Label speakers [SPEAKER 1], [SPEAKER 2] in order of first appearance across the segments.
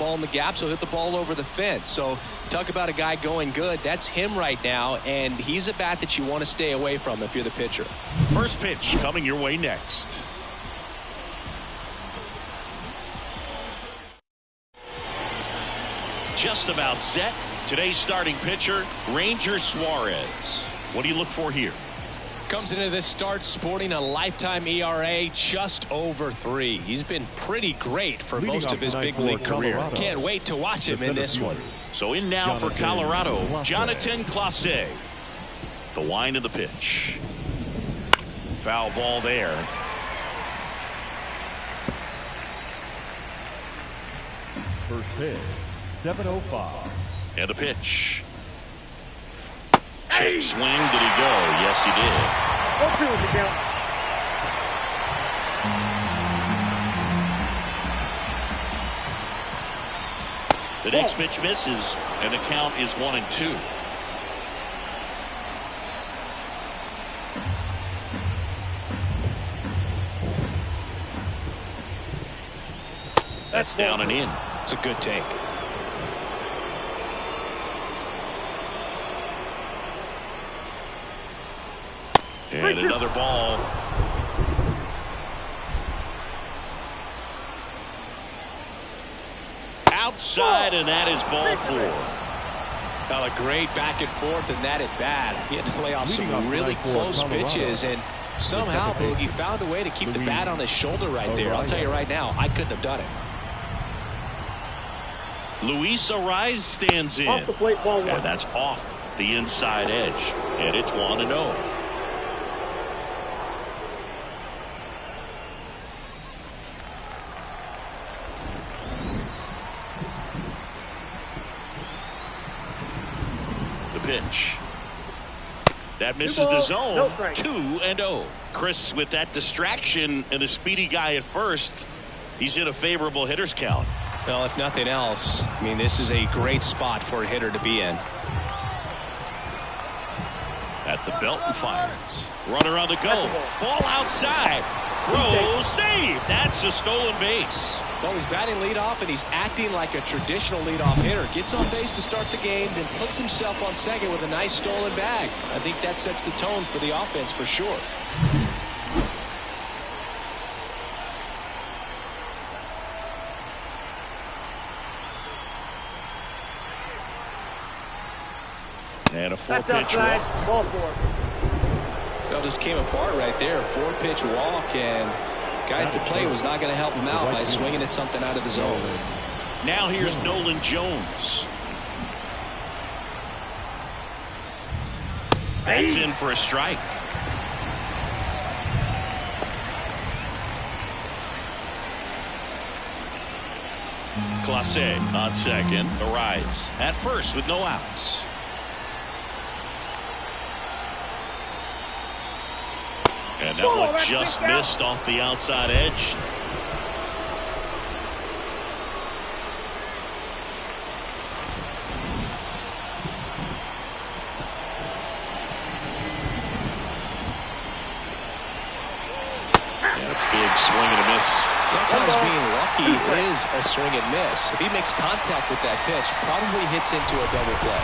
[SPEAKER 1] ball in the gaps, he'll hit the ball over the fence. So talk about a guy going good. That's him right now, and he's a bat that you want to stay away from if you're the pitcher.
[SPEAKER 2] First pitch coming your way next. Just about set. Today's starting pitcher, Ranger Suarez. What do you look for here?
[SPEAKER 1] Comes into this start sporting a lifetime ERA just over 3. He's been pretty great for most of his big league career. Can't wait to watch him in this one.
[SPEAKER 2] So in now for Colorado, Jonathan Clase. The wind of the pitch. Foul ball there.
[SPEAKER 3] First pitch, 7:05.
[SPEAKER 2] And a pitch. Check swing. Did he go? Yes, he did. The next pitch misses, and the count is 1-2. That's down and in.
[SPEAKER 1] It's a good take.
[SPEAKER 2] And another ball. Outside, and that is ball 4.
[SPEAKER 1] Well, a great back and forth, and that at bat. He had to lay off some really close pitches, and somehow he found a way to keep the bat on his shoulder right there. I'll tell you right now, I couldn't have done it.
[SPEAKER 2] Luis Arraez stands in.
[SPEAKER 4] Off the plate, ball 1.
[SPEAKER 2] And that's off the inside edge, and it's 1-0. Pitch. That misses the zone. 2-0. Chris, with that distraction and a speedy guy at first, he's in a favorable hitter's count.
[SPEAKER 1] Well, if nothing else, I mean, this is a great spot for a hitter to be in.
[SPEAKER 2] At the belt and fires. Runner on the go. Ball outside. Throw, save. That's a stolen base.
[SPEAKER 1] Well, he's batting leadoff, and he's acting like a traditional leadoff hitter. Gets on base to start the game, then puts himself on second with a nice stolen bag. I think that sets the tone for the offense for sure.
[SPEAKER 2] And a 4-pitch walk.
[SPEAKER 4] Ball 4.
[SPEAKER 1] Well, just came apart right there. 4-pitch walk, and guy at the plate was not going to help him out by swinging at something out of the zone.
[SPEAKER 2] Now here's Nolan Jones. That's in for a strike. Clase on second. Arraez at first with no outs. And that one just missed off the outside edge. And a big swing and a miss.
[SPEAKER 1] Sometimes being lucky is a swing and miss. If he makes contact with that pitch, probably hits into a double play.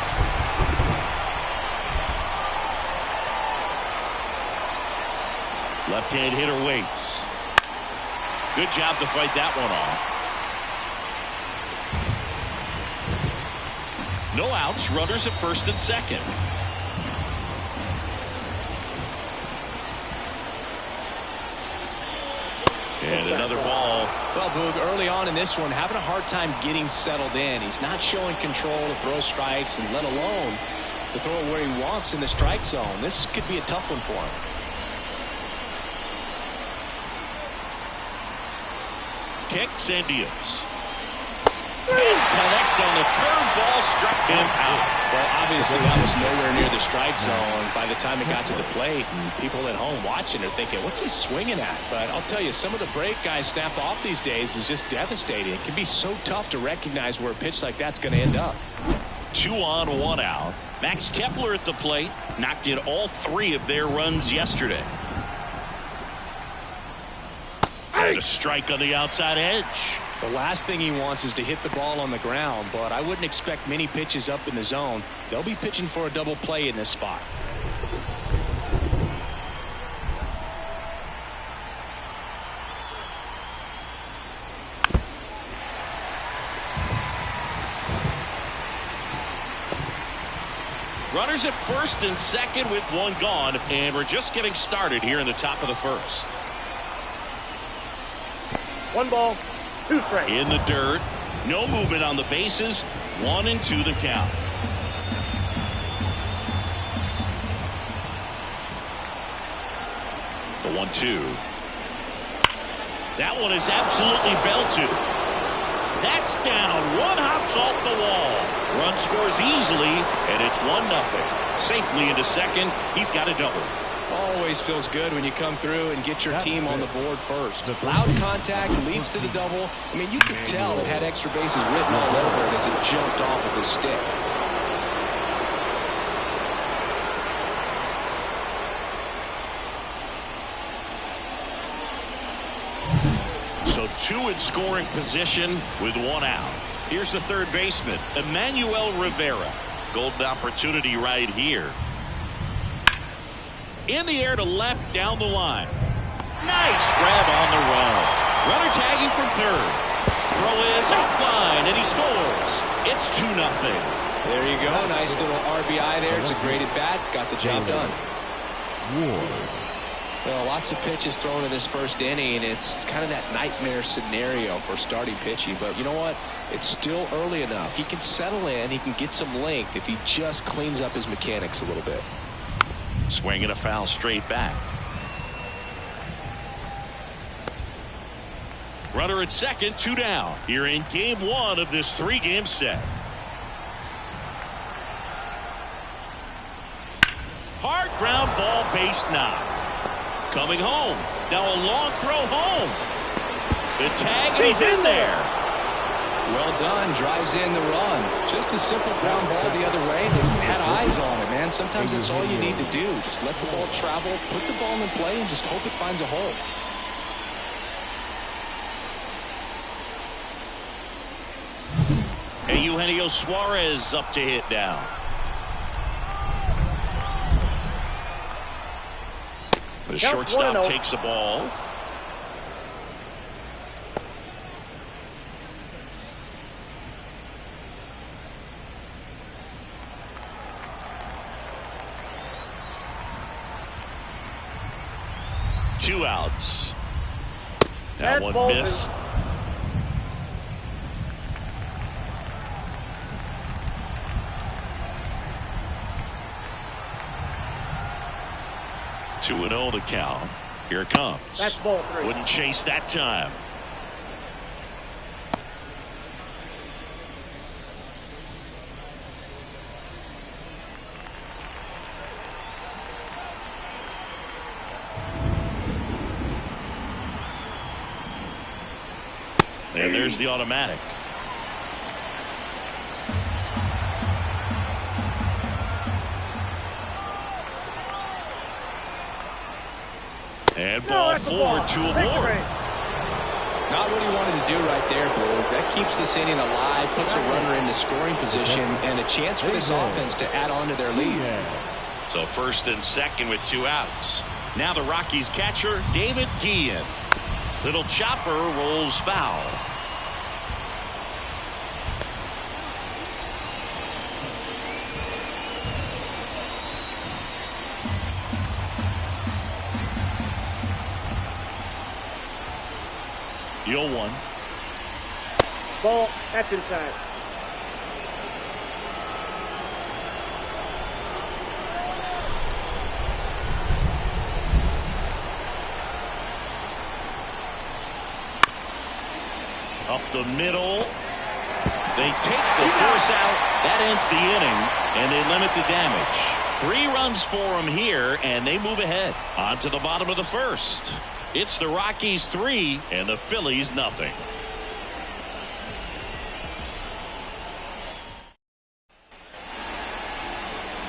[SPEAKER 2] Left-hand hitter waits. Good job to fight that one off. No outs. Runners at first and second. And another ball.
[SPEAKER 1] Well, Boog, early on in this one, having a hard time getting settled in. He's not showing control to throw strikes, and let alone to throw it where he wants in the strike zone. This could be a tough one for him.
[SPEAKER 2] Kicks and deals. Connect on the curveball, struck him out.
[SPEAKER 1] Well, obviously that was nowhere near the strike zone by the time it got to the plate, and people at home watching are thinking, what's he swinging at? But I'll tell you, some of the break guys snap off these days is just devastating. It can be so tough to recognize where a pitch like that's going to end up.
[SPEAKER 2] 2 on, 1 out. Max Kepler at the plate, knocked in all 3 of their runs yesterday. And a strike on the outside edge.
[SPEAKER 1] The last thing he wants is to hit the ball on the ground, but I wouldn't expect many pitches up in the zone. They'll be pitching for a double play in this spot.
[SPEAKER 2] Runners at first and second with one gone, and we're just getting started here in the top of the first.
[SPEAKER 4] 1 ball, 2 strikes.
[SPEAKER 2] In the dirt, no movement on the bases, 1-2 the count. The 1-2. That one is absolutely belted. That's down. One hops off the wall. Run scores easily, and it's 1-0. Safely into second. He's got a double.
[SPEAKER 1] Always feels good when you come through and get your team on the board first. Loud contact leads to the double. I mean, you could tell it had extra bases written all over it as it jumped off of his stick.
[SPEAKER 2] So 2 in scoring position with 1 out. Here's the third baseman, Emmanuel Rivera. Golden opportunity right here. In the air to left down the line. Nice grab on the run. Runner tagging from third. Throw is offline, and he scores. It's 2-0.
[SPEAKER 1] There you go. Nice little RBI there. It's a great at bat. Got the job done. Well, lots of pitches thrown in this first inning, and it's kind of that nightmare scenario for starting pitching. But you know what? It's still early enough. He can settle in. He can get some length if he just cleans up his mechanics a little bit.
[SPEAKER 2] Swing and a foul straight back. Runner at second, 2 down. Here in game 1 of this 3-game set. Hard ground ball, base knock. Coming home. Now a long throw home. The tag, and he's in there.
[SPEAKER 1] Well done. Drives in the run. Just a simple ground ball the other way. They had eyes on it, man. Sometimes that's all you need to do. Just let the ball travel, put the ball in play, and just hope it finds a hole.
[SPEAKER 2] And Eugenio Suarez up to hit now. The shortstop takes the ball. Two outs. That one missed. Two and 0 to count. Here it comes.
[SPEAKER 4] That's ball 3.
[SPEAKER 2] Wouldn't chase that time. And there's the automatic. And ball 4 to a board.
[SPEAKER 1] Not what he wanted to do right there, Blue. That keeps this inning alive, puts a runner into scoring position, and a chance for this offense to add on to their lead.
[SPEAKER 2] So first and second with 2 outs. Now the Rockies catcher, David Guillen. Little chopper rolls foul. The 0-1.
[SPEAKER 4] Ball, that's inside.
[SPEAKER 2] Up the middle. They take the force out. That ends the inning, and they limit the damage. 3 runs for them here, and they move ahead. On to the bottom of the first. It's the Rockies 3 and the Phillies nothing.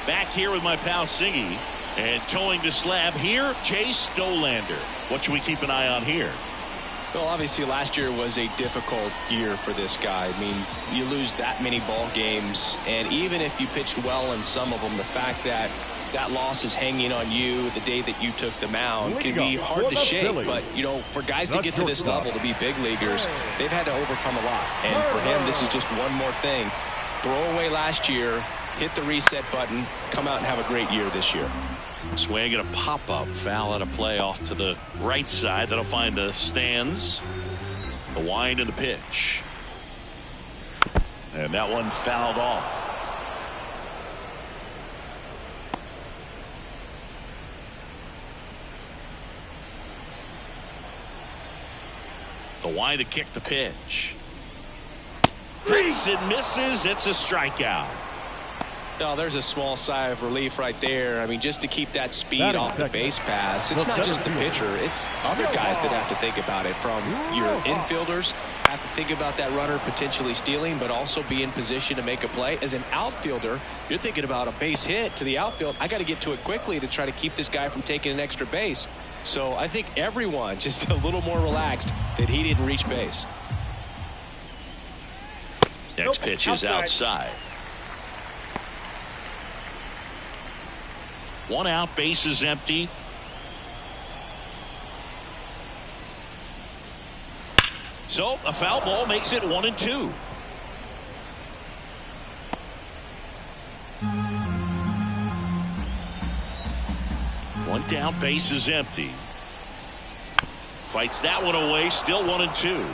[SPEAKER 2] Back here with my pal Siggy, and towing the slab here, Chase Stolander. What should we keep an eye on here?
[SPEAKER 1] Well, obviously last year was a difficult year for this guy. I mean, you lose that many ball games, and even if you pitched well in some of them, the fact that that loss is hanging on you the day that you took the mound can be hard to shake.
[SPEAKER 3] Phillies.
[SPEAKER 1] But, you know, for guys to get to this level, to be big leaguers, they've had to overcome a lot. And for him, this is just one more thing. Throw away last year, hit the reset button, come out and have a great year this year.
[SPEAKER 2] Swing and a pop-up. Foul out of play off to the right side. That'll find the stands. The wind and the pitch. And that one fouled off. The wind to kick the pitch. Hits and misses. It's a strikeout.
[SPEAKER 1] No, there's a small sigh of relief right there. I mean, just to keep that speed off the base paths. It's not just the pitcher. It's other guys that have to think about it. From your infielders have to think about that runner potentially stealing, but also be in position to make a play. As an outfielder, you're thinking about a base hit to the outfield. I got to get to it quickly to try to keep this guy from taking an extra base. So I think everyone just a little more relaxed that he didn't reach base.
[SPEAKER 2] Next pitch is outside. One out, base is empty. So a foul ball makes it 1-2. One down, base is empty. Fights that one away, still 1-2.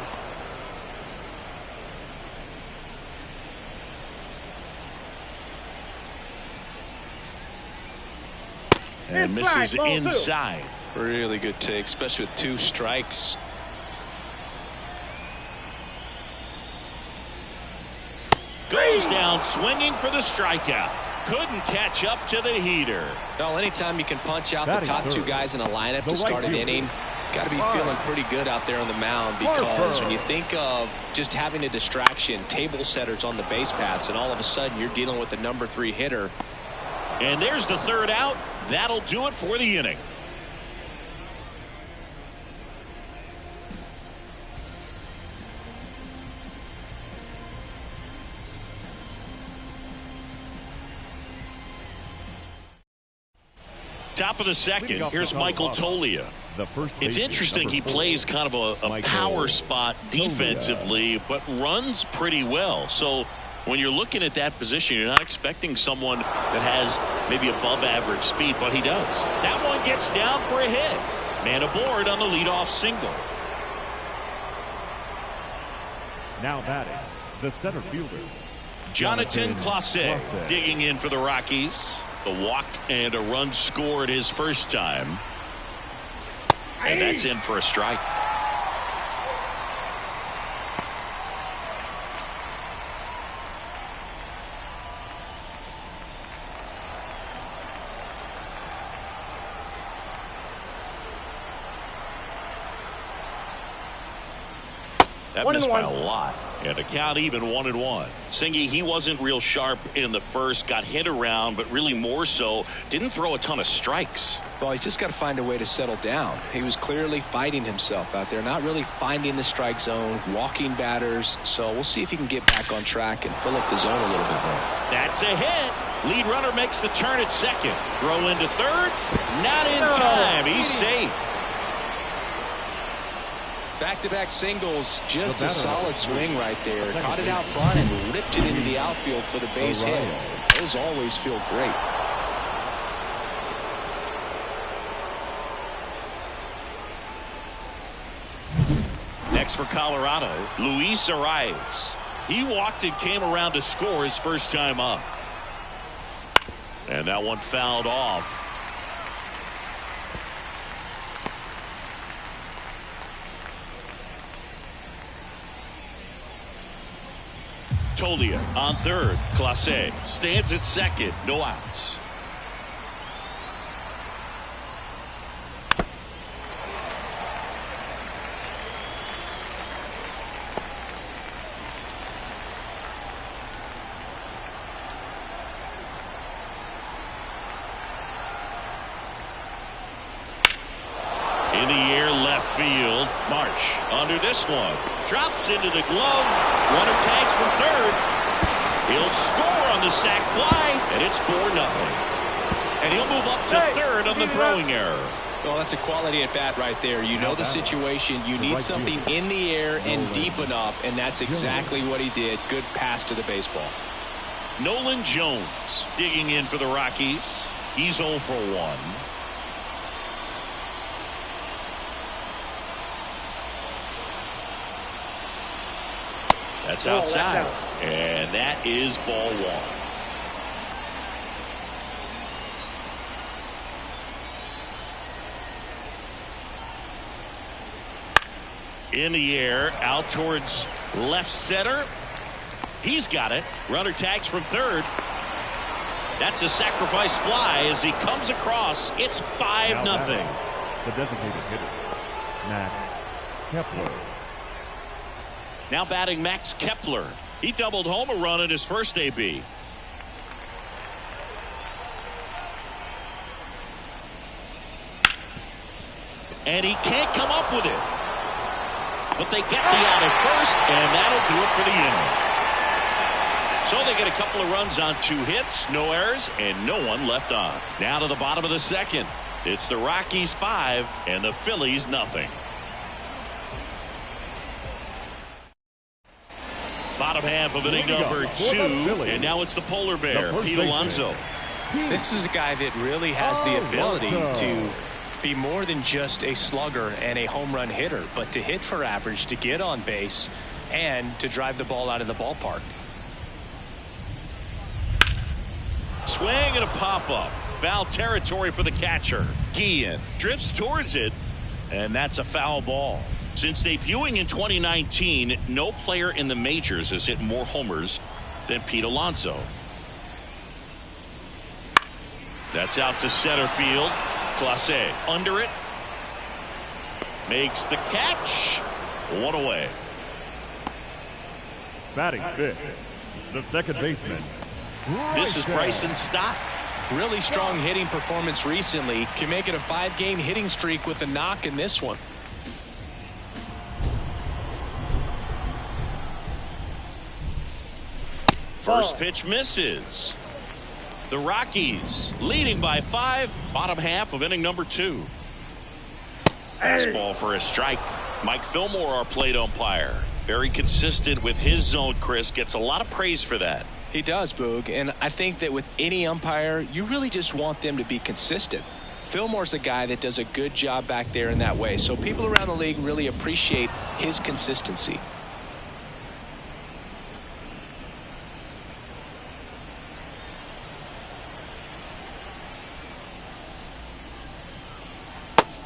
[SPEAKER 2] And misses inside.
[SPEAKER 1] Really good take, especially with 2 strikes.
[SPEAKER 2] Goes down swinging for the strikeout. Couldn't catch up to the heater.
[SPEAKER 1] Well, anytime you can punch out the top 2 guys in a lineup to start an inning, got to be feeling pretty good out there on the mound, because when you think of just having a distraction, table setters on the base paths, and all of a sudden you're dealing with the number 3 hitter.
[SPEAKER 2] And there's the third out. That'll do it for the inning. Top of the second. Here's Michael Toglia. It's interesting, he plays kind of a power spot defensively, but runs pretty well. So when you're looking at that position, you're not expecting someone that has maybe above average speed, but he does. That one gets down for a hit. Man aboard on the leadoff single.
[SPEAKER 3] Now batting, the center fielder,
[SPEAKER 2] Jonathan Clase digging in for the Rockies. The walk and a run scored his first time. And that's in for a strike. That missed by a lot. And the count even 1-1. Singy, he wasn't real sharp in the first, got hit around, but really more so didn't throw a ton of strikes.
[SPEAKER 1] Well, he's just got to find a way to settle down. He was clearly fighting himself out there, not really finding the strike zone, walking batters. So we'll see if he can get back on track and fill up the zone a little bit more.
[SPEAKER 2] That's a hit. Lead runner makes the turn at second. Throw into third. Not in time. He's safe.
[SPEAKER 1] Back-to-back singles, just a solid swing right there. Caught it out front and ripped it into the outfield for the base hit. Those always feel great.
[SPEAKER 2] Next for Colorado, Luis Arias. He walked and came around to score his first time up. And that one fouled off. Toglia on third. Clase stands at second. No outs. In the air, left left field. Marsh under this one. Drops into the glove. Runner tags from third. He'll score on the sac fly, and it's 4-0. And he'll move up to third on the throwing error.
[SPEAKER 1] Well, that's a quality at bat right there. You know the situation. You need something in the air and deep enough, and that's exactly what he did. Good pass to the baseball.
[SPEAKER 2] Nolan Jones digging in for the Rockies. He's 0 for 1. That's outside. And that is ball 1. In the air, out towards left center. He's got it. Runner tags from third. That's a sacrifice fly as he comes across. It's 5-0.
[SPEAKER 3] The designated hitter, Max Kepler.
[SPEAKER 2] Now batting Max Kepler. He doubled home a run in his first AB. And he can't come up with it. But they get the out at first, and that'll do it for the inning. So they get a couple of runs on 2 hits, no errors, and no one left on. Now to the bottom of the second. It's the Rockies 5 and the Phillies 0. Bottom half of inning number 2, and now it's the polar bear, Pete Alonso.
[SPEAKER 1] This is a guy that really has the ability to be more than just a slugger and a home run hitter, but to hit for average, to get on base, and to drive the ball out of the ballpark.
[SPEAKER 2] Swing and a pop-up. Foul territory for the catcher. Guillen drifts towards it, and that's a foul ball. Since debuting in 2019, no player in the majors has hit more homers than Pete Alonso. That's out to center field. Clase under it. Makes the catch. 1 away.
[SPEAKER 3] Batting fifth, the second baseman.
[SPEAKER 2] This is Bryson Stott.
[SPEAKER 1] Really strong hitting performance recently. Can make it a 5-game hitting streak with a knock in this one.
[SPEAKER 2] First pitch misses. The Rockies leading by 5. Bottom half of inning number 2. Fastball for a strike. Mike Fillmore, our plate umpire. Very consistent with his zone, Chris. Gets a lot of praise for that.
[SPEAKER 1] He does, Boog, and I think that with any umpire, you really just want them to be consistent. Fillmore's a guy that does a good job back there in that way, so people around the league really appreciate his consistency.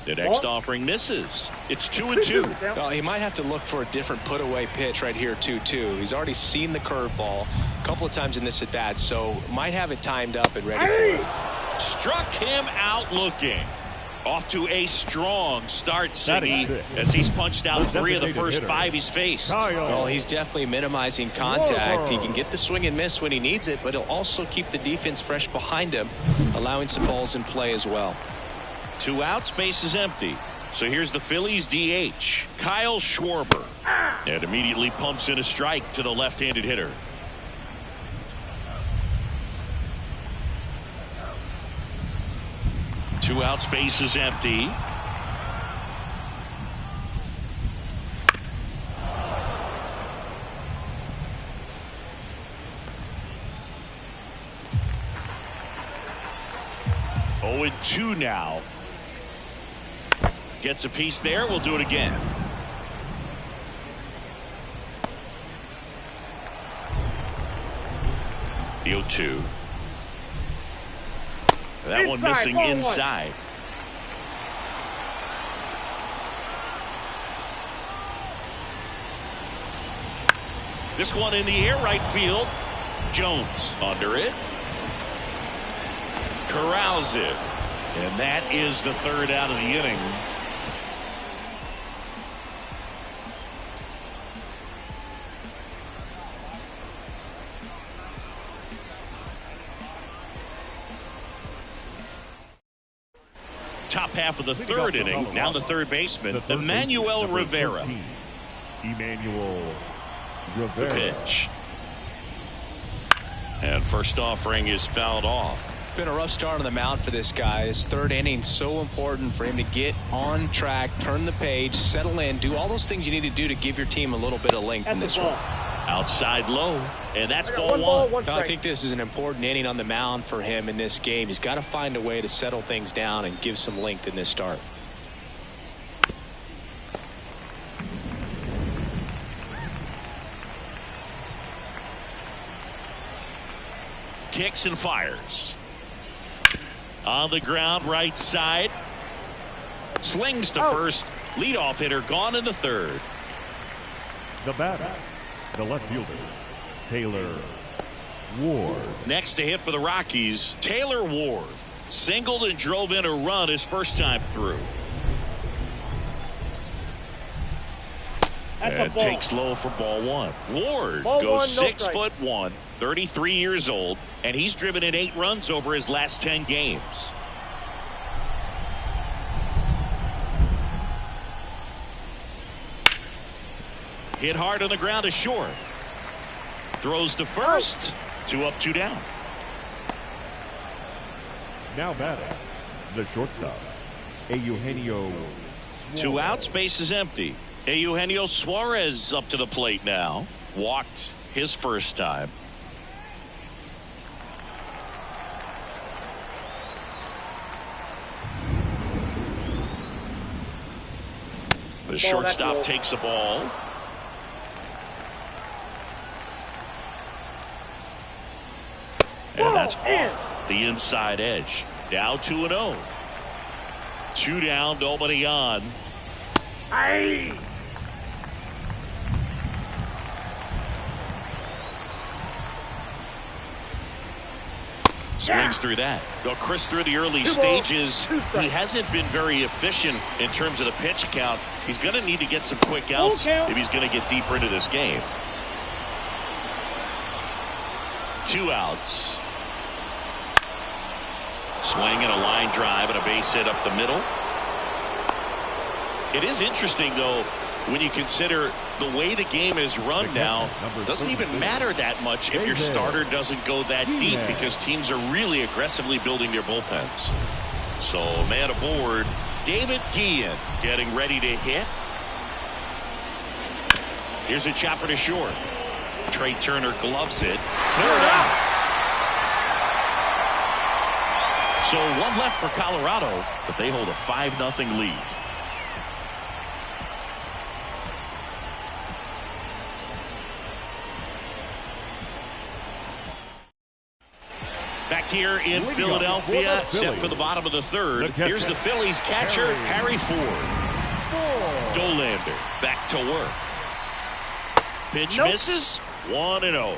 [SPEAKER 2] The next offering misses. It's 2-2.
[SPEAKER 1] Well, he might have to look for a different put-away pitch right here, 2-2. He's already seen the curveball a couple of times in this at-bat, so might have it timed up and ready for it.
[SPEAKER 2] Struck him out looking. Off to a strong start, Siggy, as he's punched out 3 of the first 5 he's faced.
[SPEAKER 1] Well, he's definitely minimizing contact. He can get the swing and miss when he needs it, but he'll also keep the defense fresh behind him, allowing some balls in play as well.
[SPEAKER 2] 2 outs, base is empty. So here's the Phillies DH, Kyle Schwarber. And immediately pumps in a strike to the left-handed hitter. Two outs, base is empty. Oh, 2 now. Gets a piece there. We'll do it again. The 0-2. That one missing inside. This one in the air, right field. Jones under it. Corrals it. And that is the 3rd out of the inning. top half of the third inning. Now the third baseman, Emmanuel Rivera.
[SPEAKER 3] Emmanuel
[SPEAKER 2] The
[SPEAKER 3] Rivera.
[SPEAKER 2] pitch. And first offering is fouled off.
[SPEAKER 1] Been a rough start on the mound for this guy. His third inning so important for him to get on track, turn the page, settle in, do all those things you need to do to give your team a little bit of length in this one.
[SPEAKER 2] Outside low, and that's ball one.
[SPEAKER 1] I think this is an important inning on the mound for him in this game. He's got to find a way to settle things down and give some length in this start.
[SPEAKER 2] Kicks and fires. On the ground, right side. Slings to first. Leadoff hitter gone in the third.
[SPEAKER 3] The batter, the left fielder, Taylor Ward.
[SPEAKER 2] Next to hit for the Rockies, Taylor Ward. Singled and drove in a run his first time through. And takes low for ball one. Ward goes 6'1", 33 years old, and he's driven in 8 runs over his last 10 games. Hit hard on the ground to short. Throws to first. 2 up, 2 down.
[SPEAKER 3] Now batting, the shortstop, Eugenio Suarez.
[SPEAKER 2] 2 outs, base is empty. Eugenio Suarez up to the plate now. Walked his first time. The shortstop takes the ball. And that's off the inside edge. Now 2-0. 2 down, nobody on.
[SPEAKER 4] Aye.
[SPEAKER 2] Swings through that. Well, Chris, through the early stages, he hasn't been very efficient in terms of the pitch count. He's going to need to get some quick outs if he's going to get deeper into this game. 2 outs. Swing and a line drive and a base hit up the middle. It is interesting, though, when you consider the way the game is run now. Doesn't even matter that much if your starter doesn't go that deep, because teams are really aggressively building their bullpens. So, man aboard, David Guillen getting ready to hit. Here's a chopper to short. Trey Turner gloves it. 3rd out. So 1 left for Colorado, but they hold a 5-0 lead. Back here in Philadelphia, set for the bottom of the third. Here's the Phillies catcher, Harry Ford. Dolander back to work. Pitch misses. 1-0.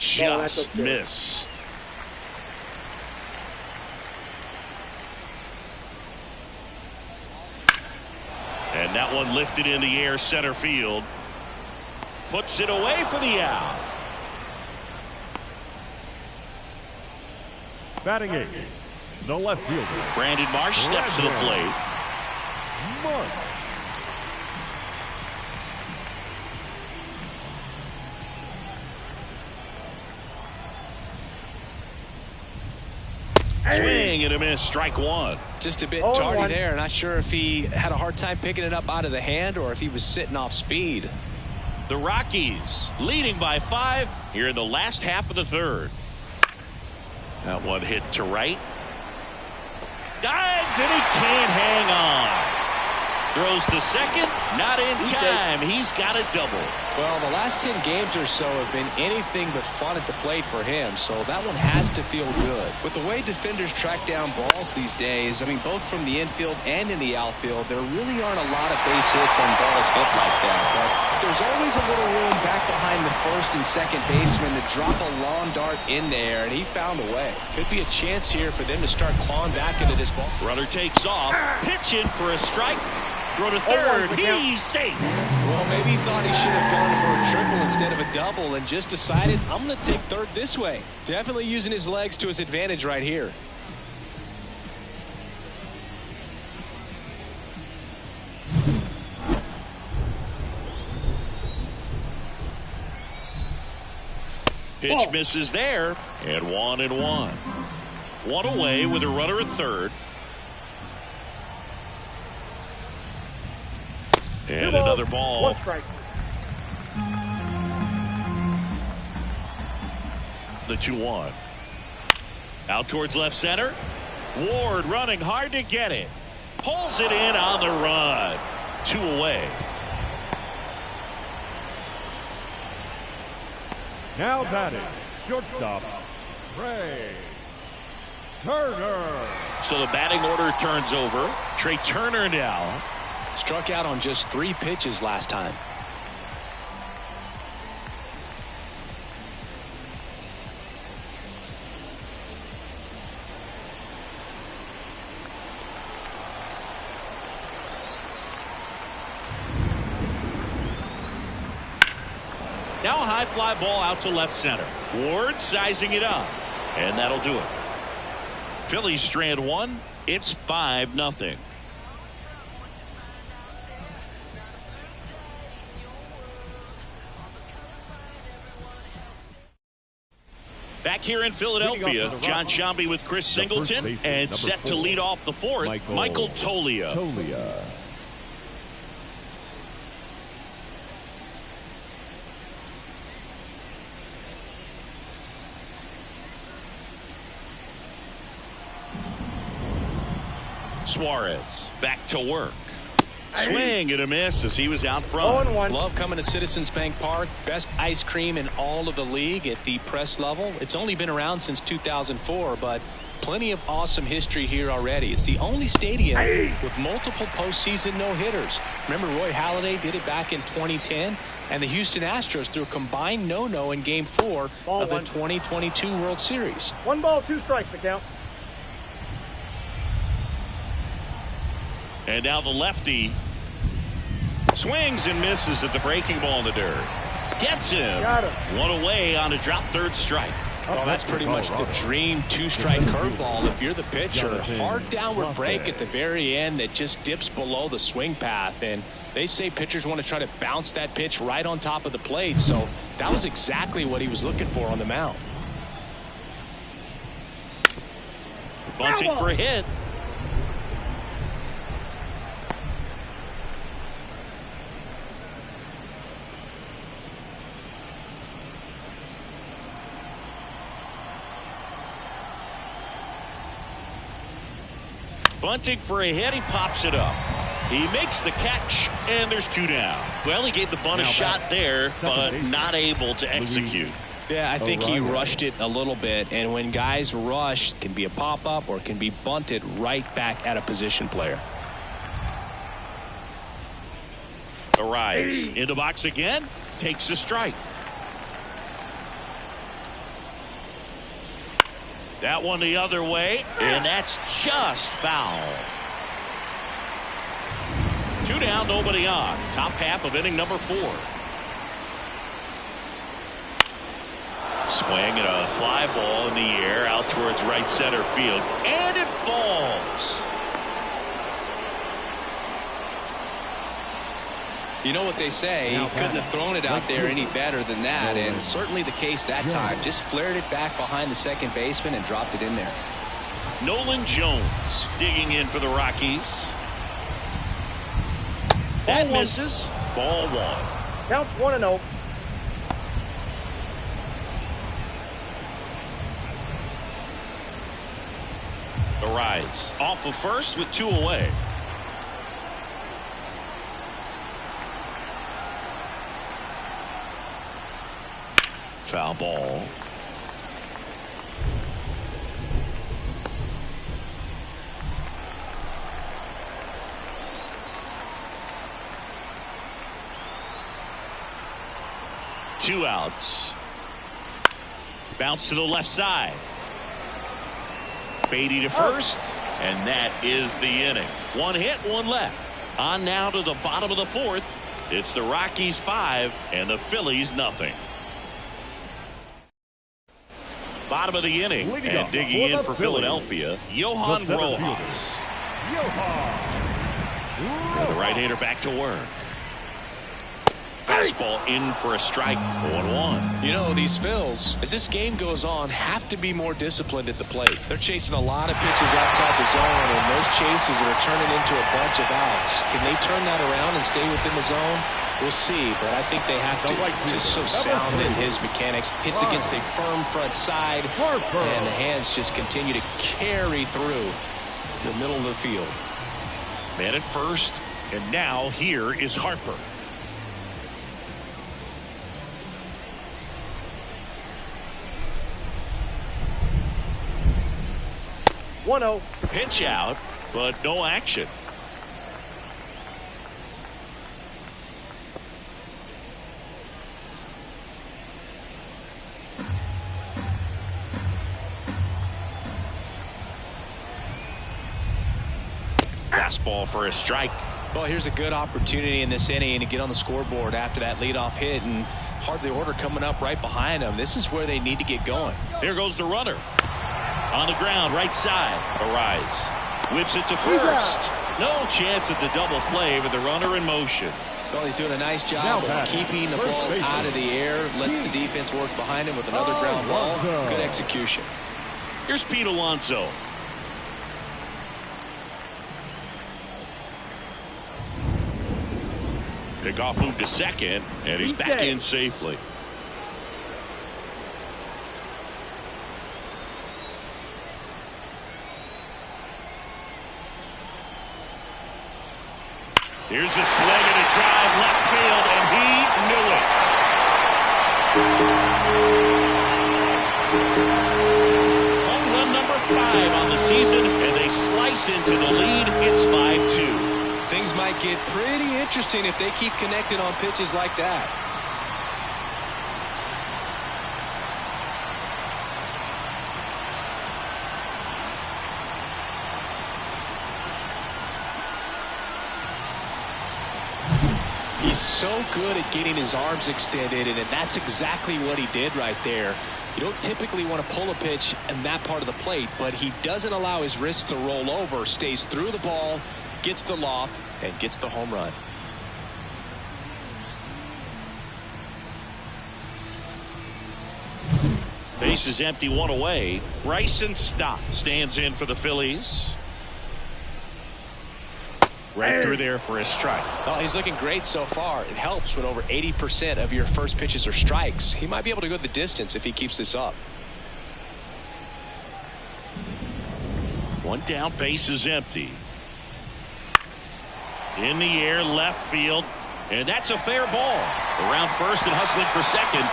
[SPEAKER 2] Just missed. And that one lifted in the air, center field. Puts it away for the out.
[SPEAKER 3] Batting 8, the left fielder,
[SPEAKER 2] Brandon Marsh steps to the plate.
[SPEAKER 3] Marsh.
[SPEAKER 2] Swing and a miss, strike 1.
[SPEAKER 1] Just a bit tardy there. Not sure if he had a hard time picking it up out of the hand or if he was sitting off speed.
[SPEAKER 2] The Rockies leading by 5 here in the last half of the third. That one hit to right. Dives and he can't hang on. Throws to second, not in time. He's got a double.
[SPEAKER 1] Well, the last 10 games or so have been anything but fun at the plate for him, so that one has to feel good. With the way defenders track down balls these days, I mean, both from the infield and in the outfield, there really aren't a lot of base hits on balls hit like that. But there's always a little room back behind the first and second baseman to drop a long dart in there, and he found a way. Could be a chance here for them to start clawing back into this ball.
[SPEAKER 2] Runner takes off, pitching for a strike. Throw to third. He's safe.
[SPEAKER 1] Well, maybe he thought he should have gone for a triple instead of a double and just decided, I'm going to take third this way. Definitely using his legs to his advantage right here.
[SPEAKER 2] Pitch misses there, and 1-1. One away with a runner at third. And another ball.
[SPEAKER 4] 1 strike.
[SPEAKER 2] The 2-1. Out towards left center. Ward running hard to get it. Pulls it in on the run. 2 away.
[SPEAKER 3] Now batting, shortstop, Trey Turner.
[SPEAKER 2] So the batting order turns over. Trey Turner now.
[SPEAKER 1] Struck out on just 3 pitches last time.
[SPEAKER 2] Now a high fly ball out to left center. Ward sizing it up. And that'll do it. Phillies strand 1. It's 5-0. Back here in Philadelphia, John Sciambi with Chris Singleton, and set to lead off the fourth, Michael Toglia. Suarez back to work. Swing and a miss as he was out front.
[SPEAKER 4] 0-1.
[SPEAKER 1] Love coming to Citizens Bank Park. Best ice cream in all of the league at the press level. It's only been around since 2004, but plenty of awesome history here already. It's the only stadium with multiple postseason no-hitters. Remember Roy Halladay did it back in 2010, and the Houston Astros threw a combined no-no in Game 4 of the 2022 World Series.
[SPEAKER 4] 1 ball, 2 strikes the count.
[SPEAKER 2] And now the lefty swings and misses at the breaking ball in the dirt. Gets him.
[SPEAKER 4] Got him.
[SPEAKER 2] 1 away on a drop third strike.
[SPEAKER 1] Well, that's pretty much the dream 2-strike curveball if you're the pitcher. Hard downward break at the very end that just dips below the swing path. And they say pitchers want to try to bounce that pitch right on top of the plate. So that was exactly what he was looking for on the mound.
[SPEAKER 2] Bunting for a hit. Bunting for a hit. He pops it up. He makes the catch, and there's 2 down. Well, he gave the bunt a shot there, but not able to execute.
[SPEAKER 1] Yeah, I think he rushed it a little bit, and when guys rush, it can be a pop-up or it can be bunted right back at a position player.
[SPEAKER 2] Arise in the box again. Takes a strike. That one the other way, and that's just foul. 2 down, nobody on. Top half of inning number 4. Swing and a fly ball in the air out towards right center field, and it falls.
[SPEAKER 1] You know what they say, he couldn't have thrown it out there any better than that, and certainly the case that time. Just flared it back behind the second baseman and dropped it in there.
[SPEAKER 2] Nolan Jones digging in for the Rockies. That misses. Ball 1.
[SPEAKER 4] Counts 1-0.
[SPEAKER 2] Arise off of first with 2 away. Foul ball. Two outs. Bounce to the left side. Beatty to first, and that is the inning. 1 hit, 1 left. On now to the bottom of the fourth. It's the Rockies 5 and the Phillies nothing. Bottom of the inning, and digging in for Philadelphia, Johan Rojas. The right-hander back to work. Fastball in for a strike. 1-1.
[SPEAKER 1] You know, these Phils, as this game goes on, have to be more disciplined at the plate. They're chasing a lot of pitches outside the zone, and those chases are turning into a bunch of outs. Can they turn that around and stay within the zone? We'll see, but I think they have to. Just so sound in his mechanics. Hits against a firm front side, and the hands just continue to carry through the middle of the field.
[SPEAKER 2] Man at first, and now here is Harper. Pitch out, but no action. Fastball for a strike.
[SPEAKER 1] Well, here's a good opportunity in this inning to get on the scoreboard after that leadoff hit, and hardly order coming up right behind them. This is where they need to get going.
[SPEAKER 2] There goes the runner. On the ground, right side. Arise. Whips it to first. No chance at the double play with the runner in motion.
[SPEAKER 1] Well, he's doing a nice job of keeping the ball out of the air. Lets the defense work behind him with another ground ball. Good execution.
[SPEAKER 2] Here's Pete Alonso. Pickoff move to second, and he's back in safely. Here's a swing and a drive left field, and he knew it. Home run number 5 on the season, and they slice into the lead. It's 5-2.
[SPEAKER 1] Things might get pretty interesting if they keep connected on pitches like that. He's so good at getting his arms extended, and that's exactly what he did right there. You don't typically want to pull a pitch in that part of the plate, but he doesn't allow his wrists to roll over, stays through the ball, gets the loft, and gets the home run.
[SPEAKER 2] Base is empty, 1 away. Bryson Stott stands in for the Phillies. Right through there for a strike.
[SPEAKER 1] Well, he's looking great so far. It helps when over 80% of your first pitches are strikes. He might be able to go the distance if he keeps this up.
[SPEAKER 2] 1 down, base is empty. In the air, left field, and that's a fair ball. Around first and hustling for second.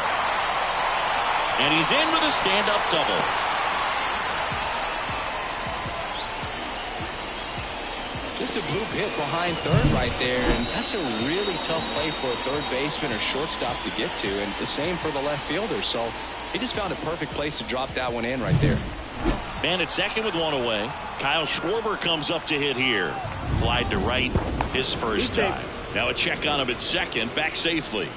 [SPEAKER 2] And he's in with a stand-up double.
[SPEAKER 1] Just a bloop hit behind third right there, and that's a really tough play for a third baseman or shortstop to get to, and the same for the left fielder. So he just found a perfect place to drop that one in right there.
[SPEAKER 2] Man at second with 1 away. Kyle Schwarber comes up to hit here. Flied to right his first time. Now a check on him at second, back safely.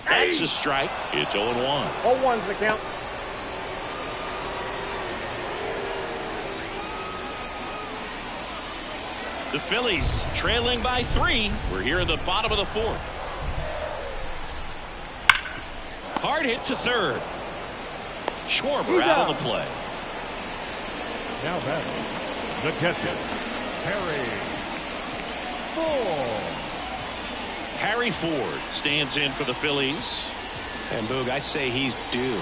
[SPEAKER 2] That's a strike. It's 0-1.
[SPEAKER 4] 0-1's the count.
[SPEAKER 2] The Phillies trailing by 3. We're here in the bottom of the fourth. Hard hit to third. Schwarber out of the play.
[SPEAKER 3] Now batting, the catcher, Harry Ford.
[SPEAKER 2] Harry Ford stands in for the Phillies.
[SPEAKER 1] And Boog, I'd say he's due.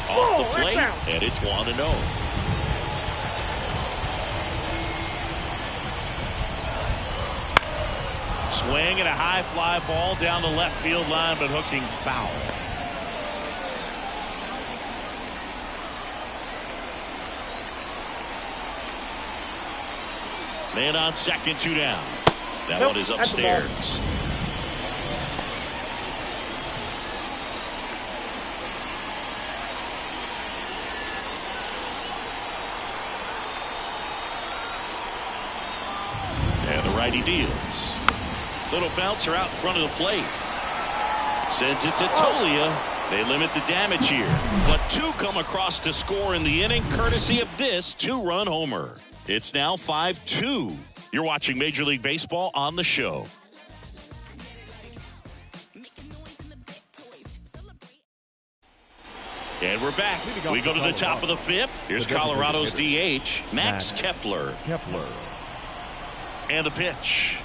[SPEAKER 2] Off the plate, and it's 1-0. Swing and a high fly ball down the left field line, but hooking foul. Man on second, 2 down. That one is upstairs. And he deals. Little bouncer out in front of the plate. Sends it to Tolia. They limit the damage here. But two come across to score in the inning, courtesy of this two-run homer. It's now 5-2. You're watching Major League Baseball on the show. And we're back. We go to the top of the fifth. Here's Colorado's DH, Max Kepler. And the pitch.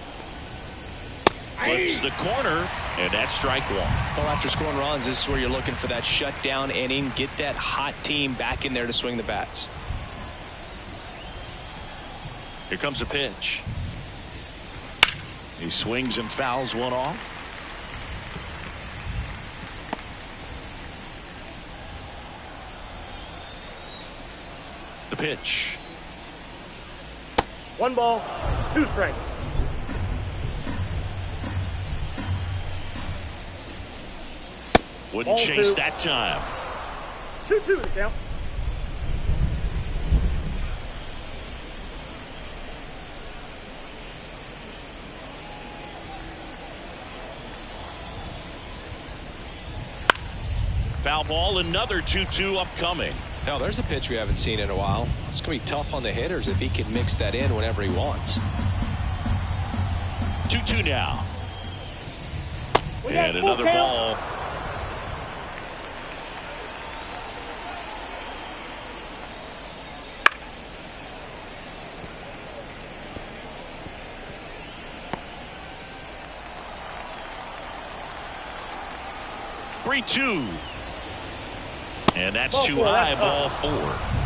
[SPEAKER 2] Flips the corner, and that's strike one.
[SPEAKER 1] Well, after scoring runs, this is where you're looking for that shutdown inning. Get that hot team back in there to swing the bats.
[SPEAKER 2] Here comes the pitch. He swings and fouls one off. The pitch.
[SPEAKER 4] 1 ball, 2 strikes.
[SPEAKER 2] Wouldn't
[SPEAKER 4] Ball
[SPEAKER 2] chase
[SPEAKER 4] 2.
[SPEAKER 2] that time.
[SPEAKER 4] 2-2 the count.
[SPEAKER 2] Foul ball, another 2-2 upcoming.
[SPEAKER 1] Now, there's a pitch we haven't seen in a while. It's going to be tough on the hitters if he can mix that in whenever he wants.
[SPEAKER 2] 2-2 now. And another ball. Three-two. And that's too high, ball 4.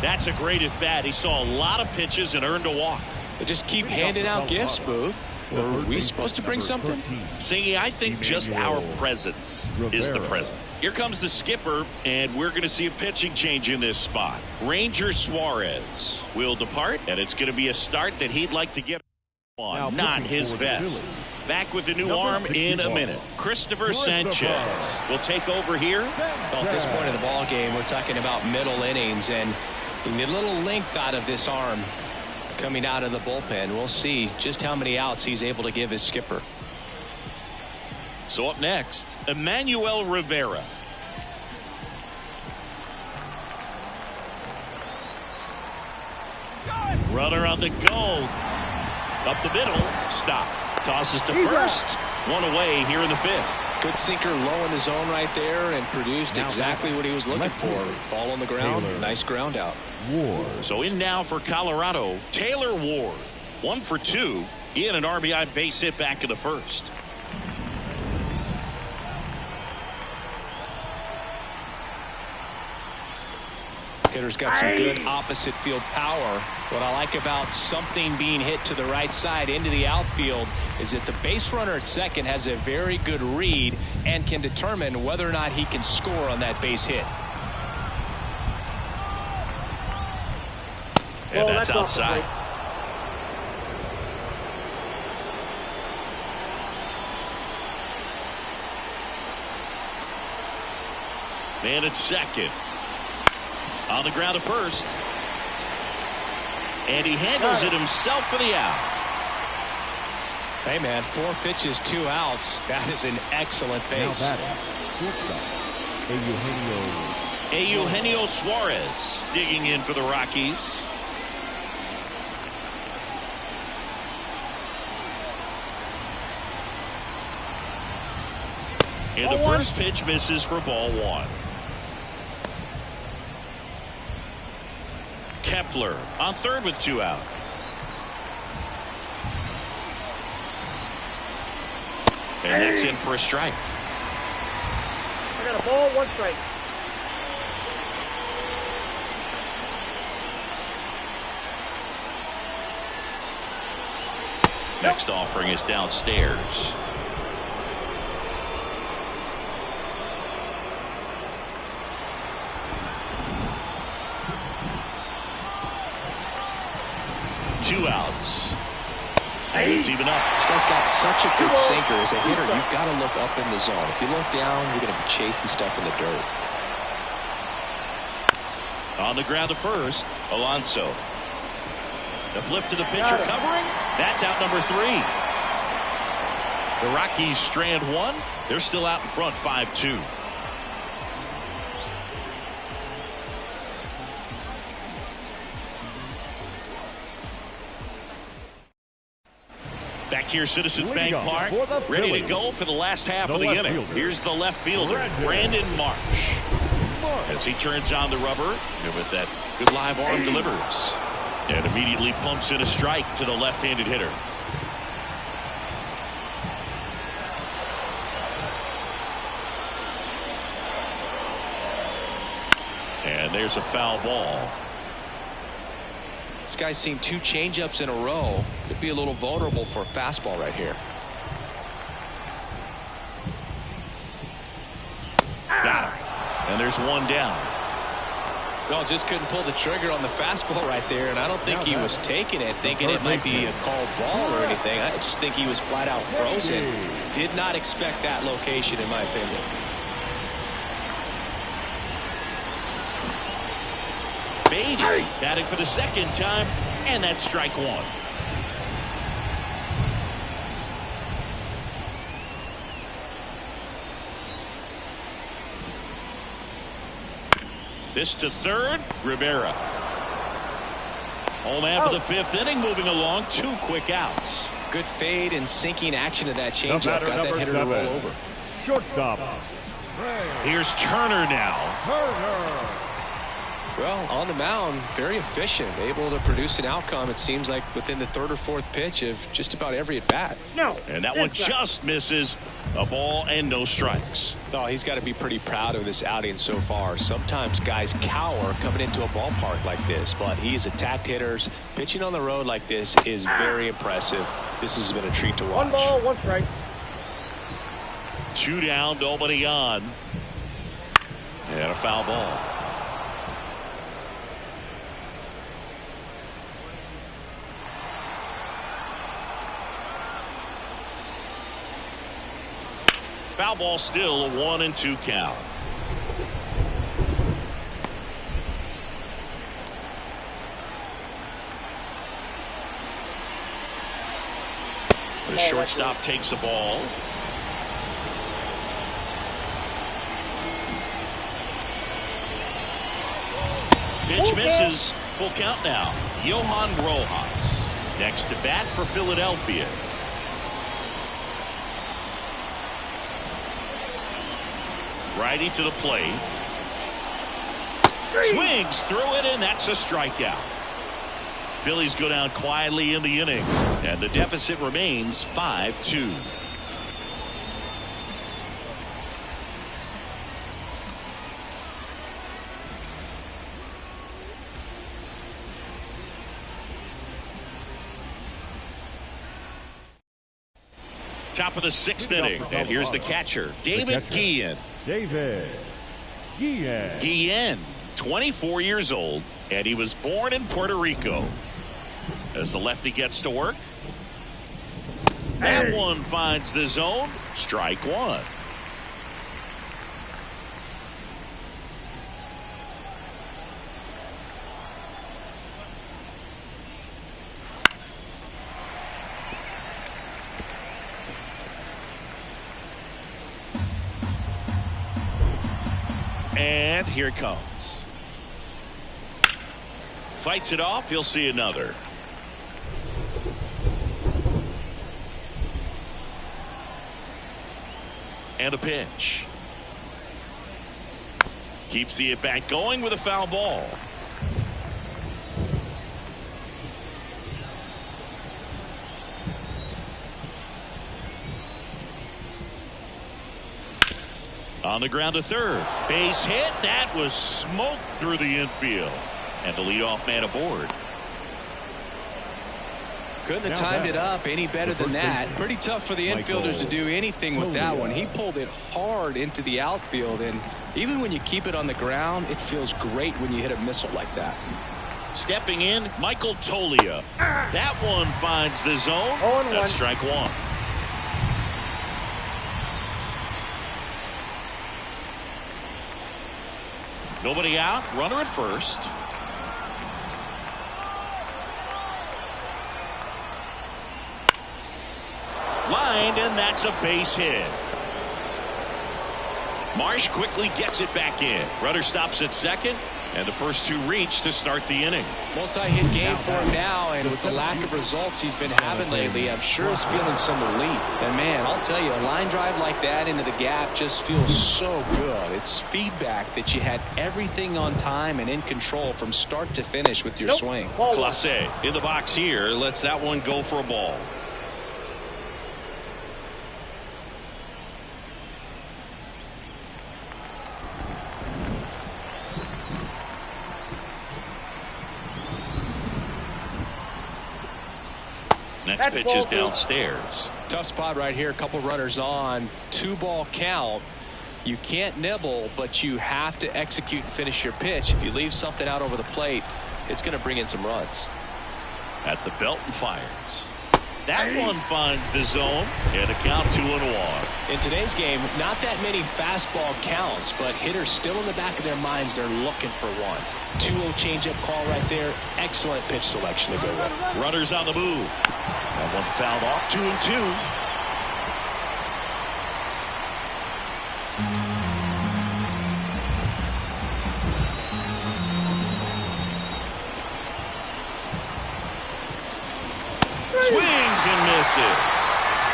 [SPEAKER 2] That's a great at bat. He saw a lot of pitches and earned a walk.
[SPEAKER 1] They just keep handing out gifts, Boo. Are we supposed to bring something?
[SPEAKER 2] Singy, I think just our presence is the present. Here comes the skipper, and we're going to see a pitching change in this spot. Ranger Suarez will depart, and it's going to be a start that he'd like to get on. Not his best. Back with a new arm in a minute. Christopher Sanchez will take over here.
[SPEAKER 1] Well, at this point of the ball game, we're talking about middle innings, and you need a little length out of this arm coming out of the bullpen. We'll see just how many outs he's able to give his skipper.
[SPEAKER 2] So up next, Emmanuel Rivera. Runner on the go. Up the middle. Stop. Tosses to first. One away here in the fifth.
[SPEAKER 1] Good sinker low in the zone right there and produced exactly what he was looking for. Ball on the ground. Nice ground out.
[SPEAKER 2] So in now for Colorado, Taylor Ward. 1 for 2. He had an RBI base hit back in the first.
[SPEAKER 1] Hitter's got some good opposite field power. What I like about something being hit to the right side into the outfield is that the base runner at second has a very good read and can determine whether or not he can score on that base hit.
[SPEAKER 2] And that's outside. Man at second. On the ground to first. And he handles it himself for the out.
[SPEAKER 1] Hey, man, 4 pitches, 2 outs. That is an excellent base.
[SPEAKER 2] Eugenio Suarez digging in for the Rockies. And the first pitch misses for ball 1. Kepler on third with 2 out. And that's in for a strike.
[SPEAKER 4] I got a ball, 1 strike.
[SPEAKER 2] Next offering is downstairs. Two outs. And it's even up.
[SPEAKER 1] This guy's got such a good sinker. As a hitter, you've got to look up in the zone. If you look down, you're going to be chasing stuff in the dirt.
[SPEAKER 2] On the ground to first, Alonso. The flip to the pitcher covering. That's out number 3. The Rockies strand one. They're still out in front 5-2. Back here, Citizens Bank Park, ready to go for the last half of the inning. Here's the left fielder, Brandon Marsh. As he turns on the rubber, and with that good live arm delivers. And immediately pumps in a strike to the left-handed hitter. And there's a foul ball.
[SPEAKER 1] This guy's seen 2 changeups in a row. Could be a little vulnerable for a fastball right here.
[SPEAKER 2] Got him. And there's one down.
[SPEAKER 1] No, just couldn't pull the trigger on the fastball right there, and I don't think he was taking it, thinking it might be a called ball or anything. I just think he was flat out frozen. Did not expect that location, in my opinion.
[SPEAKER 2] Beatty batting for the second time, and that's strike one. This to third, Rivera. Home man for the 5th inning, moving along, 2 quick outs.
[SPEAKER 1] Good fade and sinking action of that changeup. Got that hitter to roll over.
[SPEAKER 3] Shortstop.
[SPEAKER 2] Here's Turner now.
[SPEAKER 1] Well, on the mound, very efficient, able to produce an outcome, it seems like, within the 3rd or 4th pitch of just about every at-bat.
[SPEAKER 4] No.
[SPEAKER 2] And that one just misses. A ball and no strikes.
[SPEAKER 1] Oh, he's got to be pretty proud of this outing so far. Sometimes guys cower coming into a ballpark like this, but he's attacked hitters. Pitching on the road like this is very impressive. This has been a treat to watch.
[SPEAKER 4] 1 ball, 1 strike.
[SPEAKER 2] 2 down, nobody on. And a foul ball. Foul ball, still a 1-2 count. The shortstop takes a ball. Pitch misses. Full count now. Johan Rojas next to bat for Philadelphia. Righty to the plate. Swings through it, and that's a strikeout. Phillies go down quietly in the inning, and the deficit remains 5-2. Top of the 6th inning, and here's the catcher, David Guillen.
[SPEAKER 3] David Guillen.
[SPEAKER 2] Guillen, 24 years old, and he was born in Puerto Rico. As the lefty gets to work, that one finds the zone. Strike one. And here it comes. Fights it off. You'll see another. And a pitch. Keeps the at-bat going with a foul ball. On the ground to third. Base hit. That was smoked through the infield. And the leadoff man aboard.
[SPEAKER 1] Couldn't have timed it up any better than that. Pretty tough for the infielders to do anything with that one. He pulled it hard into the outfield, and even when you keep it on the ground, it feels great when you hit a missile like that.
[SPEAKER 2] Stepping in, Michael Toglia. That one finds the zone. That's strike one. Nobody out. Runner at first. behind, and that's a base hit. Marsh quickly gets it back in. Runner stops at second, and the first two reach to start the inning.
[SPEAKER 1] Multi-hit game for him now, and with the lack of results he's been having lately, I'm sure he's feeling some relief. And man, I'll tell you, a line drive like that into the gap just feels so good. It's feedback that you had everything on time and in control from start to finish with your swing.
[SPEAKER 2] Clase in the box here lets that one go for a ball. Next pitch is downstairs.
[SPEAKER 1] Tough spot right here. A couple runners on. 2-ball count. You can't nibble, but you have to execute and finish your pitch. If you leave something out over the plate, it's going to bring in some runs.
[SPEAKER 2] At the belt and fires. That one finds the zone, and a count 2-1.
[SPEAKER 1] In today's game, not that many fastball counts, but hitters still in the back of their minds, they're looking for one. 2-0 changeup call right there. Excellent pitch selection to go with.
[SPEAKER 2] Runners on the move. That one fouled off. 2-2. Swings and misses.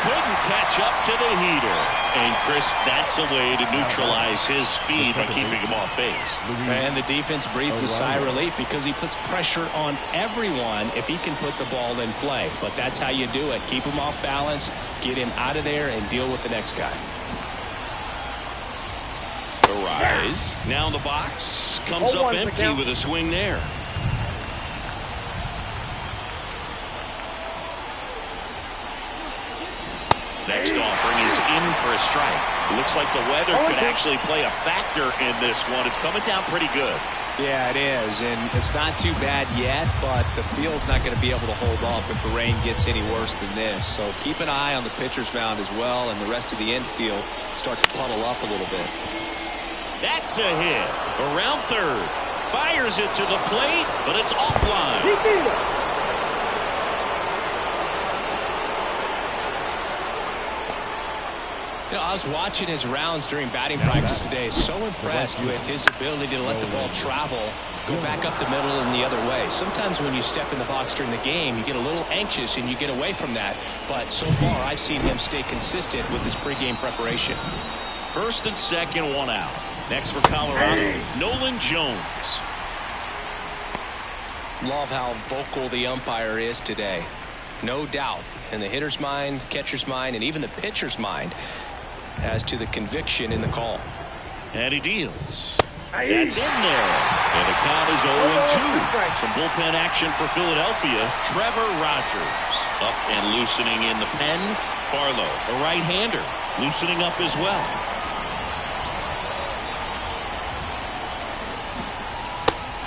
[SPEAKER 2] Couldn't catch up to the heater. And Chris, that's a way to neutralize his speed by keeping him off base.
[SPEAKER 1] And the defense breathes a sigh of relief because he puts pressure on everyone if he can put the ball in play. But that's how you do it. Keep him off balance, get him out of there, and deal with the next guy.
[SPEAKER 2] The rise. Now in the box. Comes up empty with a swing there. Next offering is in for a strike. Looks like the weather could actually play a factor in this one. It's coming down pretty good.
[SPEAKER 1] Yeah, it is, and it's not too bad yet, but the field's not going to be able to hold up if the rain gets any worse than this. So keep an eye on the pitcher's mound as well, and the rest of the infield start to puddle up a little bit.
[SPEAKER 2] That's a hit. Around third. Fires it to the plate, but it's offline.
[SPEAKER 1] You know, I was watching his rounds during batting practice today. So impressed with his ability to let the ball travel, go back up the middle and the other way. Sometimes when you step in the box during the game, you get a little anxious and you get away from that. But so far, I've seen him stay consistent with his pregame preparation.
[SPEAKER 2] First and second, one out. Next for Colorado, Nolan Jones.
[SPEAKER 1] Love how vocal the umpire is today. No doubt in the hitter's mind, catcher's mind, and even the pitcher's mind as to the conviction in the call.
[SPEAKER 2] And he deals. That's in there. And the count is 0-2. Some bullpen action for Philadelphia. Trevor Rogers up and loosening in the pen. Barlow, a right-hander, loosening up as well.